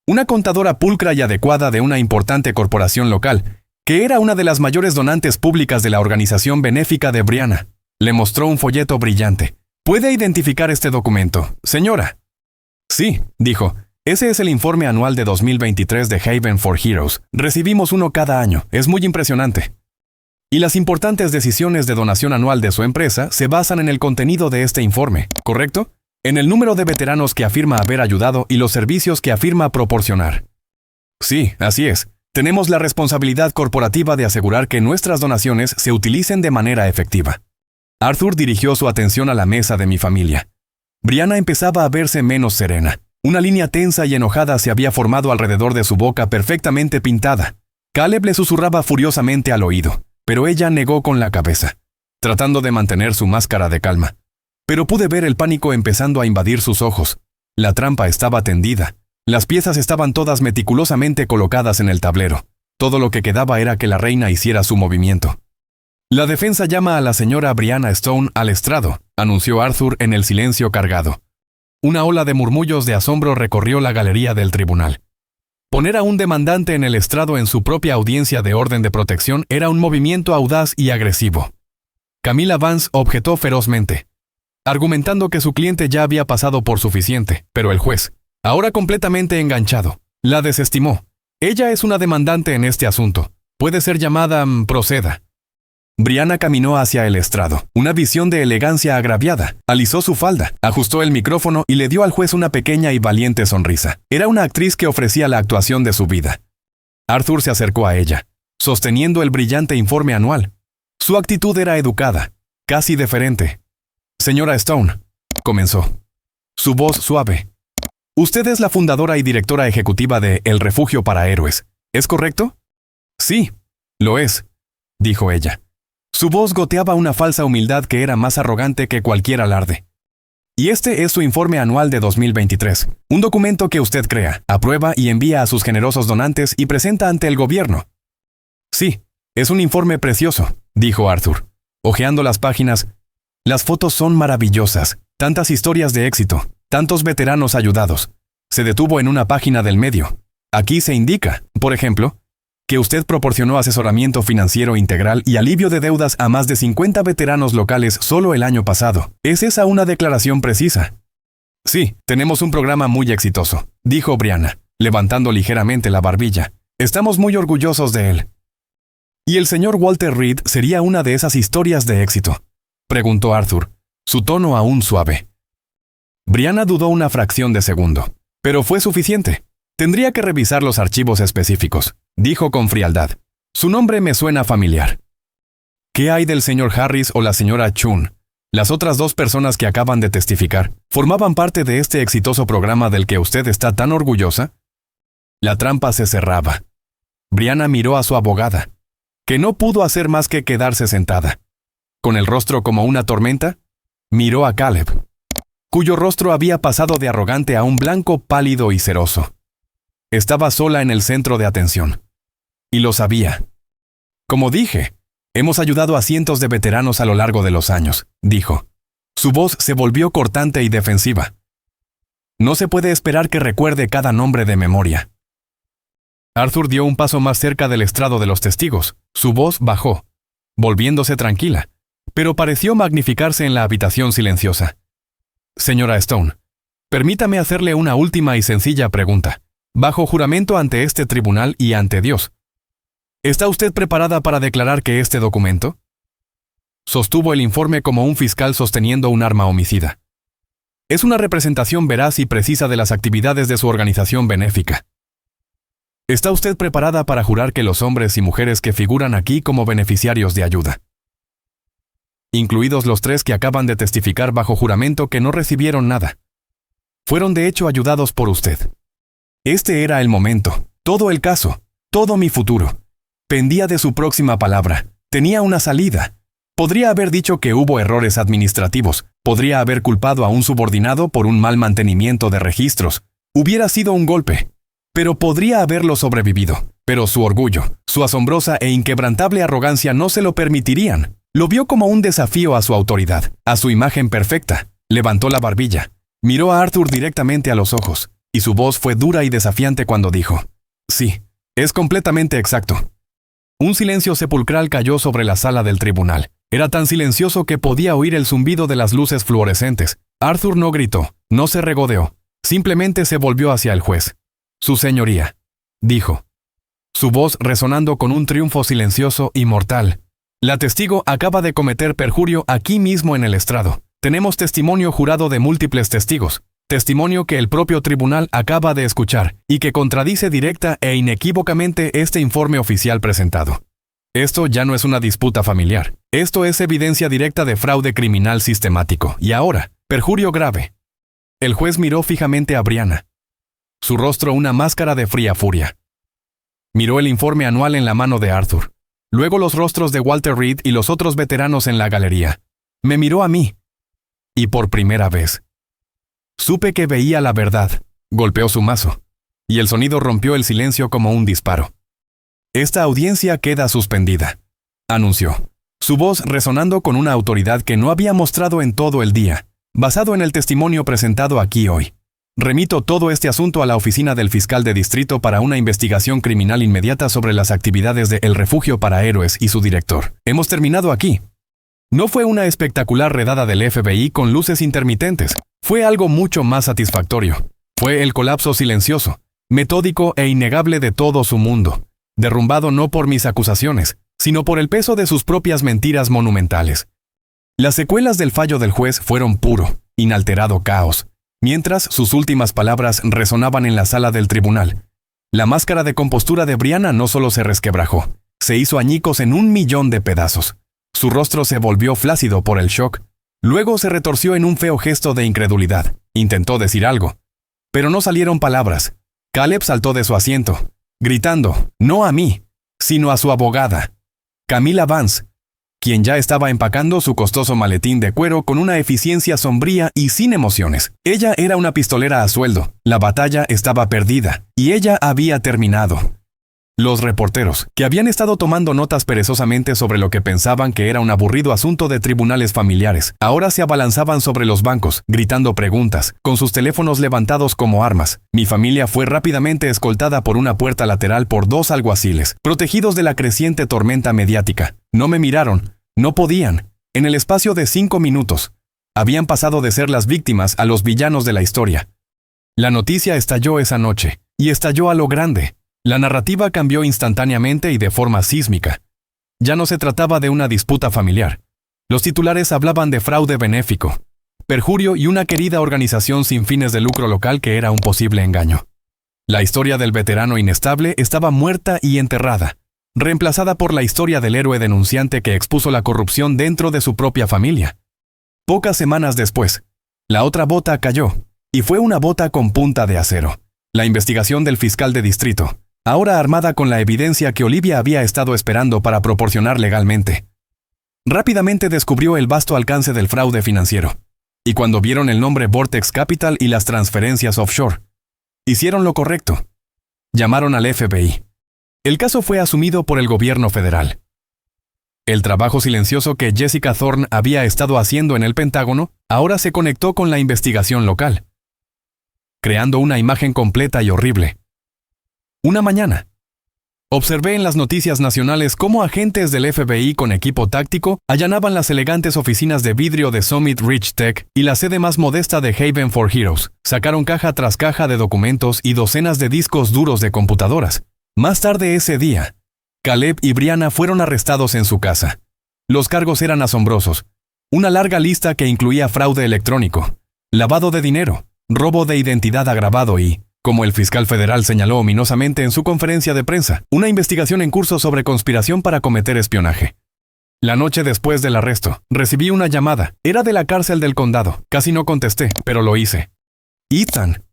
una contadora pulcra y adecuada de una importante corporación local, que era una de las mayores donantes públicas de la organización benéfica de Brianna. Le mostró un folleto brillante. «¿Puede identificar este documento, señora?» «Sí», dijo. «Ese es el informe anual de 2023 de Haven for Heroes. Recibimos uno cada año. Es muy impresionante. Y las importantes decisiones de donación anual de su empresa se basan en el contenido de este informe, ¿correcto? En el número de veteranos que afirma haber ayudado y los servicios que afirma proporcionar». «Sí, así es. Tenemos la responsabilidad corporativa de asegurar que nuestras donaciones se utilicen de manera efectiva». Arthur dirigió su atención a la mesa de mi familia. Brianna empezaba a verse menos serena. Una línea tensa y enojada se había formado alrededor de su boca perfectamente pintada. Caleb le susurraba furiosamente al oído, pero ella negó con la cabeza, tratando de mantener su máscara de calma. Pero pude ver el pánico empezando a invadir sus ojos. La trampa estaba tendida. Las piezas estaban todas meticulosamente colocadas en el tablero. Todo lo que quedaba era que la reina hiciera su movimiento. La defensa llama a la señora Brianna Stone al estrado, anunció Arthur en el silencio cargado. Una ola de murmullos de asombro recorrió la galería del tribunal. Poner a un demandante en el estrado en su propia audiencia de orden de protección era un movimiento audaz y agresivo. Camila Vance objetó ferozmente, argumentando que su cliente ya había pasado por suficiente, pero el juez, ahora completamente enganchado, la desestimó. Ella es una demandante en este asunto. Puede ser llamada proceda. Brianna caminó hacia el estrado, una visión de elegancia agraviada. Alisó su falda, ajustó el micrófono y le dio al juez una pequeña y valiente sonrisa. Era una actriz que ofrecía la actuación de su vida. Arthur se acercó a ella, sosteniendo el brillante informe anual. Su actitud era educada, casi deferente. Señora Stone, comenzó. Su voz suave. Usted es la fundadora y directora ejecutiva de El Refugio para Héroes, ¿es correcto? Sí, lo es, dijo ella. Su voz goteaba una falsa humildad que era más arrogante que cualquier alarde. Y este es su informe anual de 2023, un documento que usted crea, aprueba y envía a sus generosos donantes y presenta ante el gobierno. Sí, es un informe precioso, dijo Arthur, hojeando las páginas. Las fotos son maravillosas, tantas historias de éxito, tantos veteranos ayudados. Se detuvo en una página del medio. Aquí se indica, por ejemplo, que usted proporcionó asesoramiento financiero integral y alivio de deudas a más de 50 veteranos locales solo el año pasado. ¿Es esa una declaración precisa? Sí, tenemos un programa muy exitoso, dijo Brianna, levantando ligeramente la barbilla. Estamos muy orgullosos de él. ¿Y el señor Walter Reed sería una de esas historias de éxito?, preguntó Arthur, su tono aún suave. Brianna dudó una fracción de segundo, pero fue suficiente. Tendría que revisar los archivos específicos, dijo con frialdad. Su nombre me suena familiar. ¿Qué hay del señor Harris o la señora Chun? Las otras dos personas que acaban de testificar, ¿formaban parte de este exitoso programa del que usted está tan orgullosa? La trampa se cerraba. Brianna miró a su abogada, que no pudo hacer más que quedarse sentada. Con el rostro como una tormenta, miró a Caleb, cuyo rostro había pasado de arrogante a un blanco pálido y ceroso. Estaba sola en el centro de atención. Y lo sabía. Como dije, hemos ayudado a cientos de veteranos a lo largo de los años, dijo. Su voz se volvió cortante y defensiva. No se puede esperar que recuerde cada nombre de memoria. Arthur dio un paso más cerca del estrado de los testigos. Su voz bajó, volviéndose tranquila, pero pareció magnificarse en la habitación silenciosa. Señora Stone, permítame hacerle una última y sencilla pregunta. Bajo juramento ante este tribunal y ante Dios, ¿está usted preparada para declarar que este documento? Sostuvo el informe como un fiscal sosteniendo un arma homicida. Es una representación veraz y precisa de las actividades de su organización benéfica. ¿Está usted preparada para jurar que los hombres y mujeres que figuran aquí como beneficiarios de ayuda, incluidos los 3 que acaban de testificar bajo juramento que no recibieron nada, fueron de hecho ayudados por usted? Este era el momento, todo el caso, todo mi futuro. Pendía de su próxima palabra. Tenía una salida. Podría haber dicho que hubo errores administrativos. Podría haber culpado a un subordinado por un mal mantenimiento de registros. Hubiera sido un golpe. Pero podría haberlo sobrevivido. Pero su orgullo, su asombrosa e inquebrantable arrogancia no se lo permitirían. Lo vio como un desafío a su autoridad, a su imagen perfecta. Levantó la barbilla. Miró a Arthur directamente a los ojos. Y su voz fue dura y desafiante cuando dijo, sí, es completamente exacto. Un silencio sepulcral cayó sobre la sala del tribunal. Era tan silencioso que podía oír el zumbido de las luces fluorescentes. Arthur no gritó, no se regodeó, simplemente se volvió hacia el juez. Su señoría, dijo, su voz resonando con un triunfo silencioso y mortal. La testigo acaba de cometer perjurio aquí mismo en el estrado. Tenemos testimonio jurado de múltiples testigos. Testimonio que el propio tribunal acaba de escuchar y que contradice directa e inequívocamente este informe oficial presentado. Esto ya no es una disputa familiar. Esto es evidencia directa de fraude criminal sistemático. Y ahora, perjurio grave. El juez miró fijamente a Brianna. Su rostro una máscara de fría furia. Miró el informe anual en la mano de Arthur. Luego los rostros de Walter Reed y los otros veteranos en la galería. Me miró a mí. Y por primera vez, supe que veía la verdad. Golpeó su mazo, y el sonido rompió el silencio como un disparo. Esta audiencia queda suspendida, anunció. su voz resonando con una autoridad que no había mostrado en todo el día. Basado en el testimonio presentado aquí hoy, remito todo este asunto a la oficina del fiscal de distrito para una investigación criminal inmediata sobre las actividades de El Refugio para Héroes y su director. Hemos terminado aquí. No fue una espectacular redada del FBI con luces intermitentes. Fue algo mucho más satisfactorio. Fue el colapso silencioso, metódico e innegable de todo su mundo, derrumbado no por mis acusaciones, sino por el peso de sus propias mentiras monumentales. Las secuelas del fallo del juez fueron puro, inalterado caos, mientras sus últimas palabras resonaban en la sala del tribunal. La máscara de compostura de Brianna no solo se resquebrajó, se hizo añicos en 1.000.000 de pedazos. Su rostro se volvió flácido por el shock. Luego se retorció en un feo gesto de incredulidad. Intentó decir algo, pero no salieron palabras. Caleb saltó de su asiento, gritando, no a mí, sino a su abogada, Camila Vance, quien ya estaba empacando su costoso maletín de cuero con una eficiencia sombría y sin emociones. Ella era una pistolera a sueldo, la batalla estaba perdida, y ella había terminado. Los reporteros, que habían estado tomando notas perezosamente sobre lo que pensaban que era un aburrido asunto de tribunales familiares, ahora se abalanzaban sobre los bancos, gritando preguntas, con sus teléfonos levantados como armas. Mi familia fue rápidamente escoltada por una puerta lateral por 2 alguaciles, protegidos de la creciente tormenta mediática. No me miraron, no podían. En el espacio de 5 minutos, habían pasado de ser las víctimas a los villanos de la historia. La noticia estalló esa noche, y estalló a lo grande. La narrativa cambió instantáneamente y de forma sísmica. Ya no se trataba de una disputa familiar. Los titulares hablaban de fraude benéfico, perjurio y una querida organización sin fines de lucro local que era un posible engaño. La historia del veterano inestable estaba muerta y enterrada, reemplazada por la historia del héroe denunciante que expuso la corrupción dentro de su propia familia. Pocas semanas después, la otra bota cayó, y fue una bota con punta de acero. La investigación del fiscal de distrito, ahora armada con la evidencia que Olivia había estado esperando para proporcionar legalmente, rápidamente descubrió el vasto alcance del fraude financiero. Y cuando vieron el nombre Vortex Capital y las transferencias offshore, hicieron lo correcto. Llamaron al FBI. El caso fue asumido por el gobierno federal. El trabajo silencioso que Jessica Thorne había estado haciendo en el Pentágono ahora se conectó con la investigación local, creando una imagen completa y horrible. Una mañana, observé en las noticias nacionales cómo agentes del FBI con equipo táctico allanaban las elegantes oficinas de vidrio de Summit Ridge Tech y la sede más modesta de Haven for Heroes. Sacaron caja tras caja de documentos y docenas de discos duros de computadoras. Más tarde ese día, Caleb y Brianna fueron arrestados en su casa. Los cargos eran asombrosos. Una larga lista que incluía fraude electrónico, lavado de dinero, robo de identidad agravado y, como el fiscal federal señaló ominosamente en su conferencia de prensa, una investigación en curso sobre conspiración para cometer espionaje. La noche después del arresto, recibí una llamada. Era de la cárcel del condado. Casi no contesté, pero lo hice. Ethan.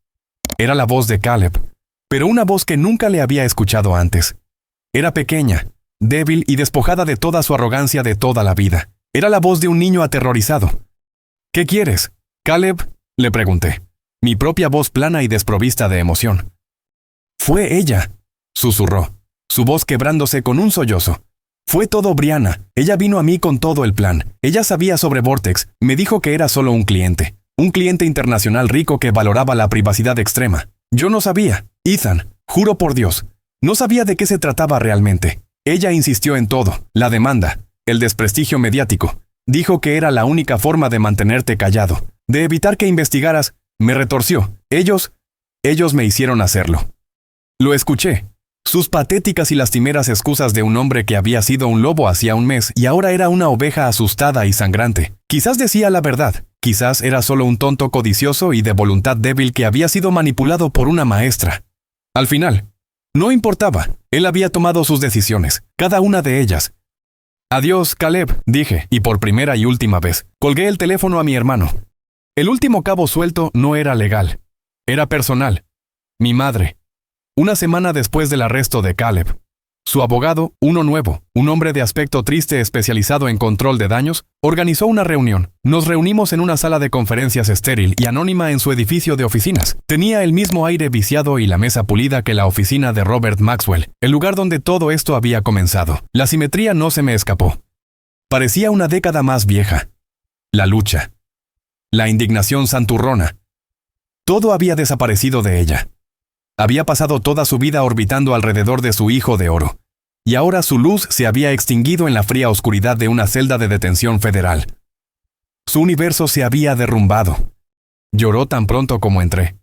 Era la voz de Caleb, pero una voz que nunca le había escuchado antes. Era pequeña, débil y despojada de toda su arrogancia de toda la vida. Era la voz de un niño aterrorizado. ¿Qué quieres, Caleb?, le pregunté. Mi propia voz plana y desprovista de emoción. Fue ella, susurró, su voz quebrándose con un sollozo. Fue todo Brianna. Ella vino a mí con todo el plan. Ella sabía sobre Vortex. Me dijo que era solo un cliente internacional rico que valoraba la privacidad extrema. Yo no sabía, Ethan, juro por Dios. No sabía de qué se trataba realmente. Ella insistió en todo, la demanda, el desprestigio mediático. Dijo que era la única forma de mantenerte callado, de evitar que investigaras. Me retorció. Ellos me hicieron hacerlo. Lo escuché. Sus patéticas y lastimeras excusas de un hombre que había sido un lobo hacía un mes y ahora era una oveja asustada y sangrante. Quizás decía la verdad. Quizás era solo un tonto codicioso y de voluntad débil que había sido manipulado por una maestra. Al final, no importaba. Él había tomado sus decisiones, cada una de ellas. Adiós, Caleb, dije, y por primera y última vez, colgué el teléfono a mi hermano. El último cabo suelto no era legal. Era personal. Mi madre. Una semana después del arresto de Caleb, su abogado, uno nuevo, un hombre de aspecto triste especializado en control de daños, organizó una reunión. Nos reunimos en una sala de conferencias estéril y anónima en su edificio de oficinas. Tenía el mismo aire viciado y la mesa pulida que la oficina de Robert Maxwell, el lugar donde todo esto había comenzado. La simetría no se me escapó. Parecía una década más vieja. La lucha. La indignación santurrona. Todo había desaparecido de ella. Había pasado toda su vida orbitando alrededor de su hijo de oro, y ahora su luz se había extinguido en la fría oscuridad de una celda de detención federal. Su universo se había derrumbado. Lloró tan pronto como entré.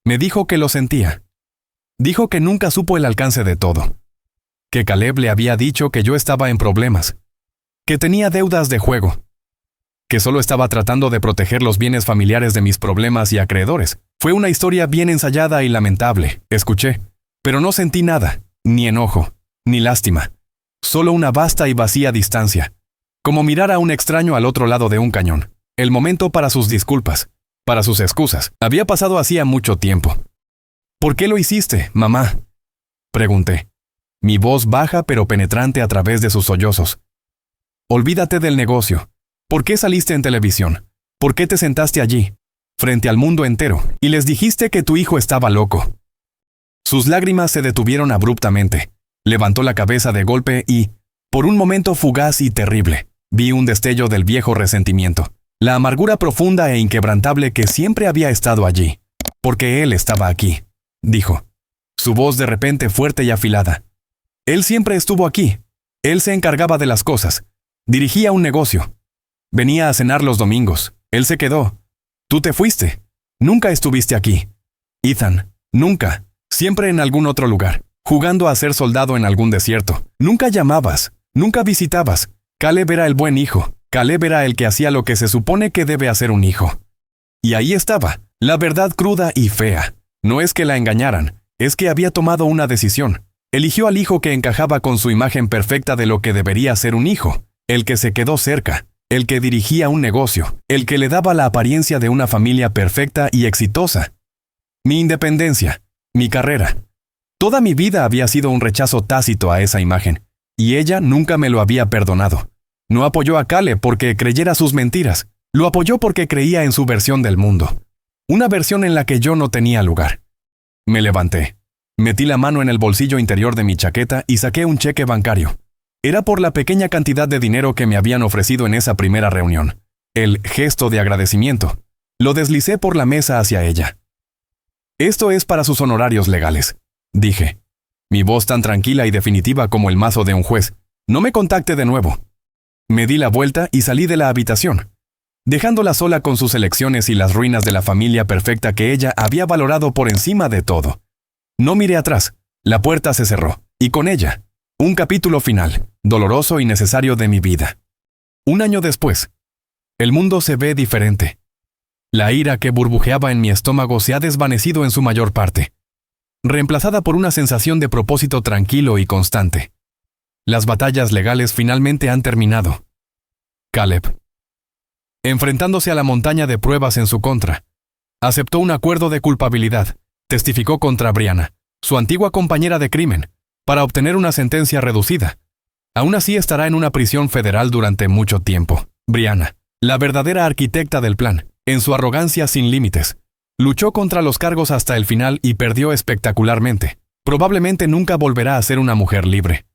Me dijo que lo sentía. Dijo que nunca supo el alcance de todo. Que Caleb le había dicho que yo estaba en problemas. Que tenía deudas de juego. Que solo estaba tratando de proteger los bienes familiares de mis problemas y acreedores. Fue una historia bien ensayada y lamentable, escuché, pero no sentí nada, ni enojo, ni lástima. Solo una vasta y vacía distancia. Como mirar a un extraño al otro lado de un cañón. El momento para sus disculpas, para sus excusas. Había pasado hacía mucho tiempo. ¿Por qué lo hiciste, mamá?, pregunté. Mi voz baja pero penetrante a través de sus sollozos. Olvídate del negocio. ¿Por qué saliste en televisión? ¿Por qué te sentaste allí, frente al mundo entero, y les dijiste que tu hijo estaba loco? Sus lágrimas se detuvieron abruptamente. Levantó la cabeza de golpe y, por un momento fugaz y terrible, vi un destello del viejo resentimiento, la amargura profunda e inquebrantable que siempre había estado allí. Porque él estaba aquí, dijo. Su voz de repente fuerte y afilada. Él siempre estuvo aquí. Él se encargaba de las cosas. Dirigía un negocio. Venía a cenar los domingos. Él se quedó. Tú te fuiste. Nunca estuviste aquí. Ethan, nunca. Siempre en algún otro lugar, jugando a ser soldado en algún desierto. Nunca llamabas. Nunca visitabas. Caleb era el buen hijo. Caleb era el que hacía lo que se supone que debe hacer un hijo. Y ahí estaba, la verdad cruda y fea. No es que la engañaran, es que había tomado una decisión. Eligió al hijo que encajaba con su imagen perfecta de lo que debería ser un hijo, el que se quedó cerca, el que dirigía un negocio, el que le daba la apariencia de una familia perfecta y exitosa. Mi independencia, mi carrera. Toda mi vida había sido un rechazo tácito a esa imagen, y ella nunca me lo había perdonado. No apoyó a Caleb porque creyera sus mentiras, lo apoyó porque creía en su versión del mundo. Una versión en la que yo no tenía lugar. Me levanté. Metí la mano en el bolsillo interior de mi chaqueta y saqué un cheque bancario. Era por la pequeña cantidad de dinero que me habían ofrecido en esa primera reunión. El gesto de agradecimiento. Lo deslicé por la mesa hacia ella. Esto es para sus honorarios legales, dije. Mi voz tan tranquila y definitiva como el mazo de un juez. No me contacte de nuevo. Me di la vuelta y salí de la habitación, dejándola sola con sus elecciones y las ruinas de la familia perfecta que ella había valorado por encima de todo. No miré atrás. La puerta se cerró, y con ella, un capítulo final, doloroso y necesario de mi vida. Un año después, el mundo se ve diferente. La ira que burbujeaba en mi estómago se ha desvanecido en su mayor parte, reemplazada por una sensación de propósito tranquilo y constante. Las batallas legales finalmente han terminado. Caleb, enfrentándose a la montaña de pruebas en su contra, aceptó un acuerdo de culpabilidad, testificó contra Brianna, su antigua compañera de crimen, para obtener una sentencia reducida. Aún así estará en una prisión federal durante mucho tiempo. Brianna, la verdadera arquitecta del plan, en su arrogancia sin límites, luchó contra los cargos hasta el final y perdió espectacularmente. Probablemente nunca volverá a ser una mujer libre.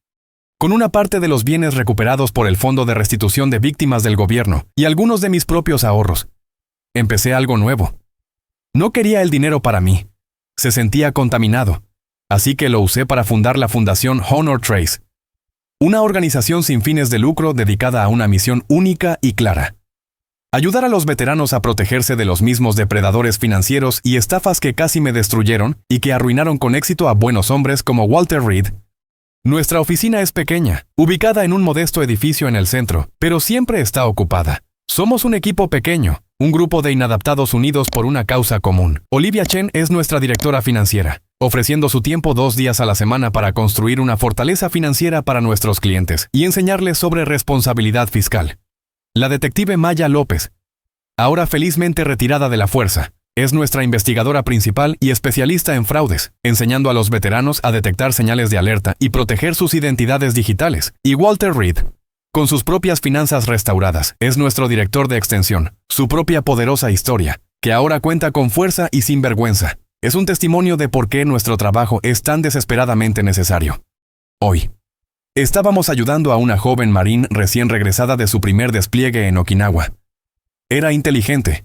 Con una parte de los bienes recuperados por el Fondo de Restitución de Víctimas del Gobierno y algunos de mis propios ahorros, empecé algo nuevo. No quería el dinero para mí. Se sentía contaminado, así que lo usé para fundar la Fundación Honor Trace, una organización sin fines de lucro dedicada a una misión única y clara: ayudar a los veteranos a protegerse de los mismos depredadores financieros y estafas que casi me destruyeron y que arruinaron con éxito a buenos hombres como Walter Reed. Nuestra oficina es pequeña, ubicada en un modesto edificio en el centro, pero siempre está ocupada. Somos un equipo pequeño, un grupo de inadaptados unidos por una causa común. Olivia Chen es nuestra directora financiera, ofreciendo su tiempo 2 días a la semana para construir una fortaleza financiera para nuestros clientes y enseñarles sobre responsabilidad fiscal. La detective Maya López, ahora felizmente retirada de la fuerza, es nuestra investigadora principal y especialista en fraudes, enseñando a los veteranos a detectar señales de alerta y proteger sus identidades digitales. Y Walter Reed, con sus propias finanzas restauradas, es nuestro director de extensión, su propia poderosa historia, que ahora cuenta con fuerza y sin vergüenza. Es un testimonio de por qué nuestro trabajo es tan desesperadamente necesario. Hoy, Estábamos ayudando a una joven marín recién regresada de su primer despliegue en Okinawa. Era inteligente,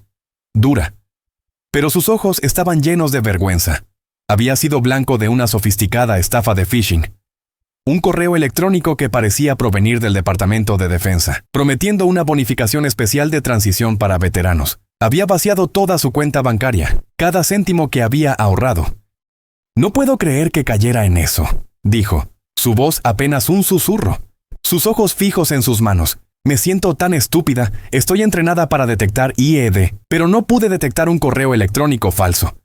dura, pero sus ojos estaban llenos de vergüenza. Había sido blanco de una sofisticada estafa de phishing. Un correo electrónico que parecía provenir del Departamento de Defensa, prometiendo una bonificación especial de transición para veteranos. Había vaciado toda su cuenta bancaria, cada céntimo que había ahorrado. «No puedo creer que cayera en eso», dijo, su voz apenas un susurro, sus ojos fijos en sus manos. «Me siento tan estúpida, estoy entrenada para detectar IED, pero no pude detectar un correo electrónico falso».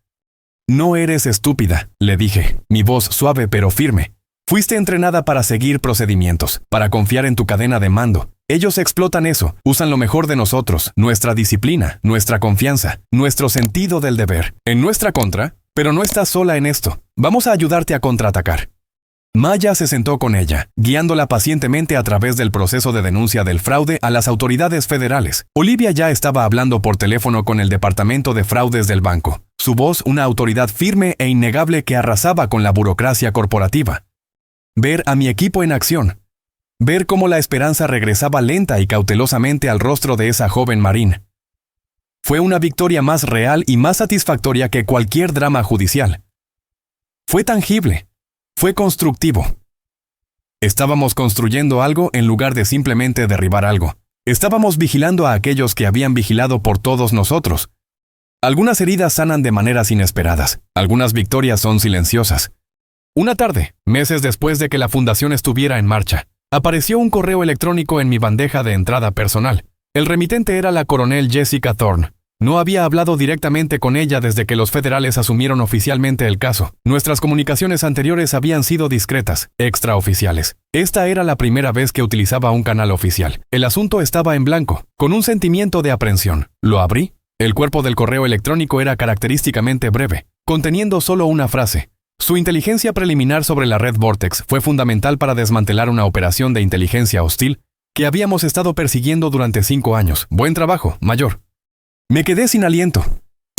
«No eres estúpida», le dije, mi voz suave pero firme. «Fuiste entrenada para seguir procedimientos, para confiar en tu cadena de mando. Ellos explotan eso, usan lo mejor de nosotros, nuestra disciplina, nuestra confianza, nuestro sentido del deber, en nuestra contra, pero no estás sola en esto. Vamos a ayudarte a contraatacar». Maya se sentó con ella, guiándola pacientemente a través del proceso de denuncia del fraude a las autoridades federales. Olivia ya estaba hablando por teléfono con el Departamento de Fraudes del banco, su voz una autoridad firme e innegable que arrasaba con la burocracia corporativa. Ver a mi equipo en acción. Ver cómo la esperanza regresaba lenta y cautelosamente al rostro de esa joven marín. Fue una victoria más real y más satisfactoria que cualquier drama judicial. Fue tangible. Fue constructivo. Estábamos construyendo algo en lugar de simplemente derribar algo. Estábamos vigilando a aquellos que habían vigilado por todos nosotros. Algunas heridas sanan de maneras inesperadas. Algunas victorias son silenciosas. Una tarde, meses después de que la fundación estuviera en marcha, apareció un correo electrónico en mi bandeja de entrada personal. El remitente era la coronel Jessica Thorne. No había hablado directamente con ella desde que los federales asumieron oficialmente el caso. Nuestras comunicaciones anteriores habían sido discretas, extraoficiales. Esta era la primera vez que utilizaba un canal oficial. El asunto estaba en blanco, con un sentimiento de aprensión. Lo abrí. El cuerpo del correo electrónico era característicamente breve, conteniendo solo una frase. Su inteligencia preliminar sobre la red Vortex fue fundamental para desmantelar una operación de inteligencia hostil que habíamos estado persiguiendo durante 5 años. Buen trabajo, mayor. Me quedé sin aliento.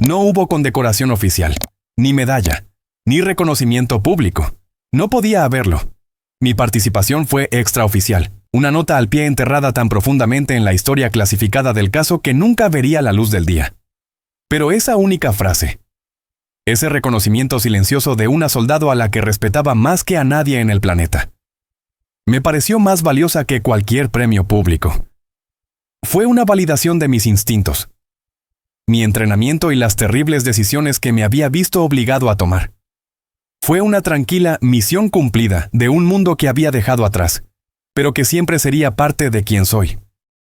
No hubo condecoración oficial, ni medalla, ni reconocimiento público. No podía haberlo. Mi participación fue extraoficial, una nota al pie enterrada tan profundamente en la historia clasificada del caso que nunca vería la luz del día. Pero esa única frase, ese reconocimiento silencioso de una soldado a la que respetaba más que a nadie en el planeta, me pareció más valiosa que cualquier premio público. Fue una validación de mis instintos, mi entrenamiento y las terribles decisiones que me había visto obligado a tomar. Fue una tranquila misión cumplida de un mundo que había dejado atrás, pero que siempre sería parte de quien soy.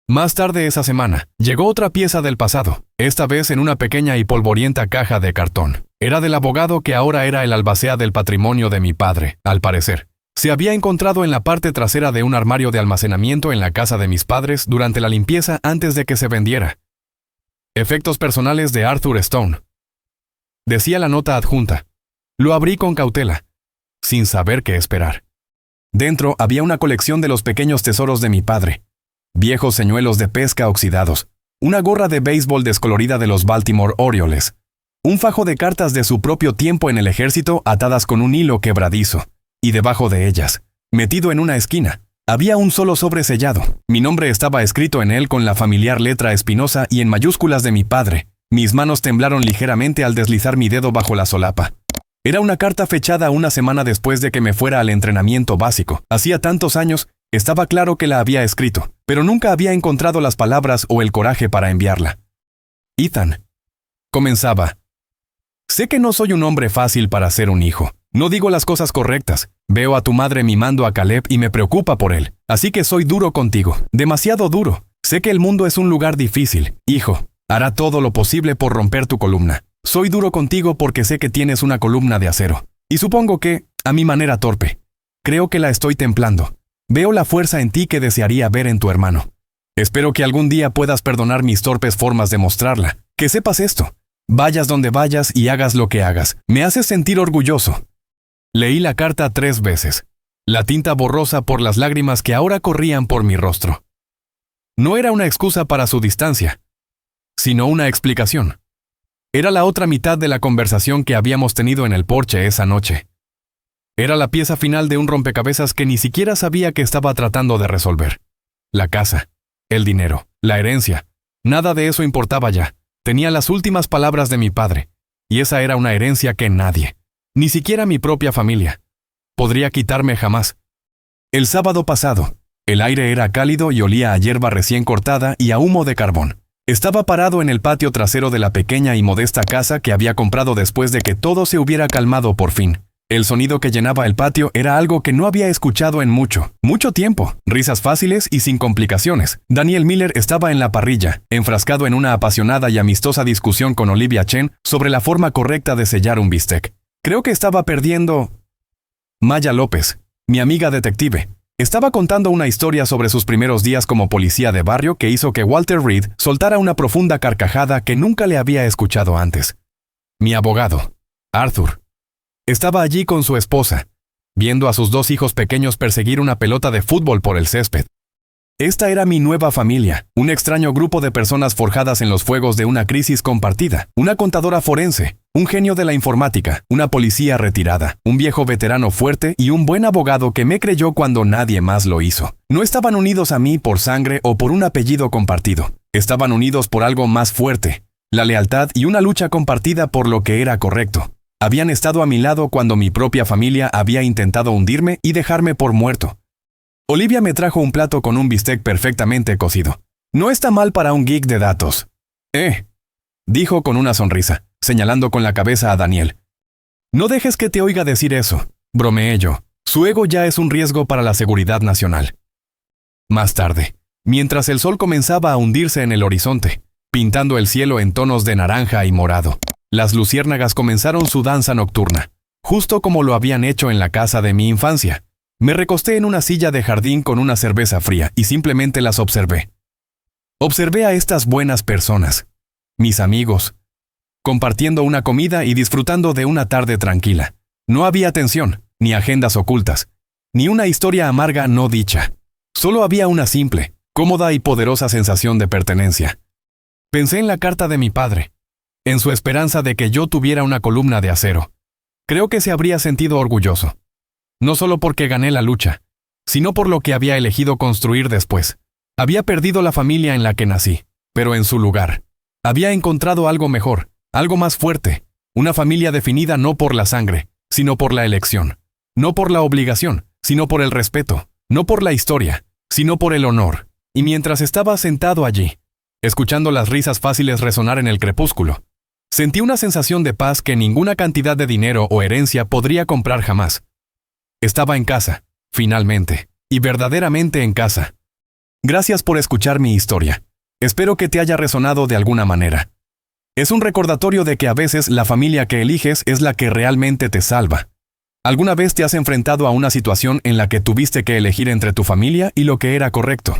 Más tarde esa semana, llegó otra pieza del pasado, esta vez en una pequeña y polvorienta caja de cartón. Era del abogado que ahora era el albacea del patrimonio de mi padre, al parecer. Se había encontrado en la parte trasera de un armario de almacenamiento en la casa de mis padres durante la limpieza antes de que se vendiera. Efectos personales de Arthur Stone. Decía la nota adjunta. Lo abrí con cautela, sin saber qué esperar. Dentro había una colección de los pequeños tesoros de mi padre. Viejos señuelos de pesca oxidados, una gorra de béisbol descolorida de los Baltimore Orioles, un fajo de cartas de su propio tiempo en el ejército atadas con un hilo quebradizo, y debajo de ellas, metido en una esquina, había un solo sobre sellado. Mi nombre estaba escrito en él con la familiar letra espinosa y en mayúsculas de mi padre. Mis manos temblaron ligeramente al deslizar mi dedo bajo la solapa. Era una carta fechada una semana después de que me fuera al entrenamiento básico. Hacía tantos años, estaba claro que la había escrito, pero nunca había encontrado las palabras o el coraje para enviarla. Ethan. Comenzaba. Sé que no soy un hombre fácil para ser un hijo. No digo las cosas correctas. Veo a tu madre mimando a Caleb y me preocupa por él. Así que soy duro contigo. Demasiado duro. Sé que el mundo es un lugar difícil. Hijo, hará todo lo posible por romper tu columna. Soy duro contigo porque sé que tienes una columna de acero. Y supongo que, a mi manera torpe, creo que la estoy templando. Veo la fuerza en ti que desearía ver en tu hermano. Espero que algún día puedas perdonar mis torpes formas de mostrarla. Que sepas esto. Vayas donde vayas y hagas lo que hagas. Me haces sentir orgulloso. Leí la carta 3 veces. La tinta borrosa por las lágrimas que ahora corrían por mi rostro. No era una excusa para su distancia, sino una explicación. Era la otra mitad de la conversación que habíamos tenido en el porche esa noche. Era la pieza final de un rompecabezas que ni siquiera sabía que estaba tratando de resolver. La casa, el dinero, la herencia. Nada de eso importaba ya. Tenía las últimas palabras de mi padre. Y esa era una herencia que nadie, ni siquiera mi propia familia, podría quitarme jamás. El sábado pasado, el aire era cálido y olía a hierba recién cortada y a humo de carbón. Estaba parado en el patio trasero de la pequeña y modesta casa que había comprado después de que todo se hubiera calmado por fin. El sonido que llenaba el patio era algo que no había escuchado en mucho tiempo. Risas fáciles y sin complicaciones. Daniel Miller estaba en la parrilla, enfrascado en una apasionada y amistosa discusión con Olivia Chen sobre la forma correcta de sellar un bistec. Creo que estaba perdiendo... Maya López, mi amiga detective, estaba contando una historia sobre sus primeros días como policía de barrio que hizo que Walter Reed soltara una profunda carcajada que nunca le había escuchado antes. Mi abogado, Arthur, estaba allí con su esposa, viendo a sus 2 hijos pequeños perseguir una pelota de fútbol por el césped. Esta era mi nueva familia, un extraño grupo de personas forjadas en los fuegos de una crisis compartida, una contadora forense, un genio de la informática, una policía retirada, un viejo veterano fuerte y un buen abogado que me creyó cuando nadie más lo hizo. No estaban unidos a mí por sangre o por un apellido compartido. Estaban unidos por algo más fuerte, la lealtad y una lucha compartida por lo que era correcto. Habían estado a mi lado cuando mi propia familia había intentado hundirme y dejarme por muerto. Olivia me trajo un plato con un bistec perfectamente cocido. No está mal para un geek de datos. Dijo con una sonrisa, señalando con la cabeza a Daniel. No dejes que te oiga decir eso, bromeé yo. Su ego ya es un riesgo para la seguridad nacional. Más tarde, mientras el sol comenzaba a hundirse en el horizonte, pintando el cielo en tonos de naranja y morado, las luciérnagas comenzaron su danza nocturna, justo como lo habían hecho en la casa de mi infancia. Me recosté en una silla de jardín con una cerveza fría y simplemente las observé. Observé a estas buenas personas, mis amigos, compartiendo una comida y disfrutando de una tarde tranquila. No había tensión, ni agendas ocultas, ni una historia amarga no dicha. Solo había una simple, cómoda y poderosa sensación de pertenencia. Pensé en la carta de mi padre, en su esperanza de que yo tuviera una columna de acero. Creo que se habría sentido orgulloso. No solo porque gané la lucha, sino por lo que había elegido construir después. Había perdido la familia en la que nací, pero en su lugar, había encontrado algo mejor, algo más fuerte, una familia definida no por la sangre, sino por la elección, no por la obligación, sino por el respeto, no por la historia, sino por el honor. Y mientras estaba sentado allí, escuchando las risas fáciles resonar en el crepúsculo, sentí una sensación de paz que ninguna cantidad de dinero o herencia podría comprar jamás. Estaba en casa, finalmente, y verdaderamente en casa. Gracias por escuchar mi historia. Espero que te haya resonado de alguna manera. Es un recordatorio de que a veces la familia que eliges es la que realmente te salva. ¿Alguna vez te has enfrentado a una situación en la que tuviste que elegir entre tu familia y lo que era correcto?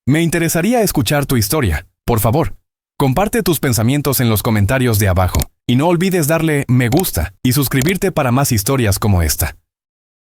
Me interesaría escuchar tu historia. Por favor, comparte tus pensamientos en los comentarios de abajo. Y no olvides darle me gusta y suscribirte para más historias como esta.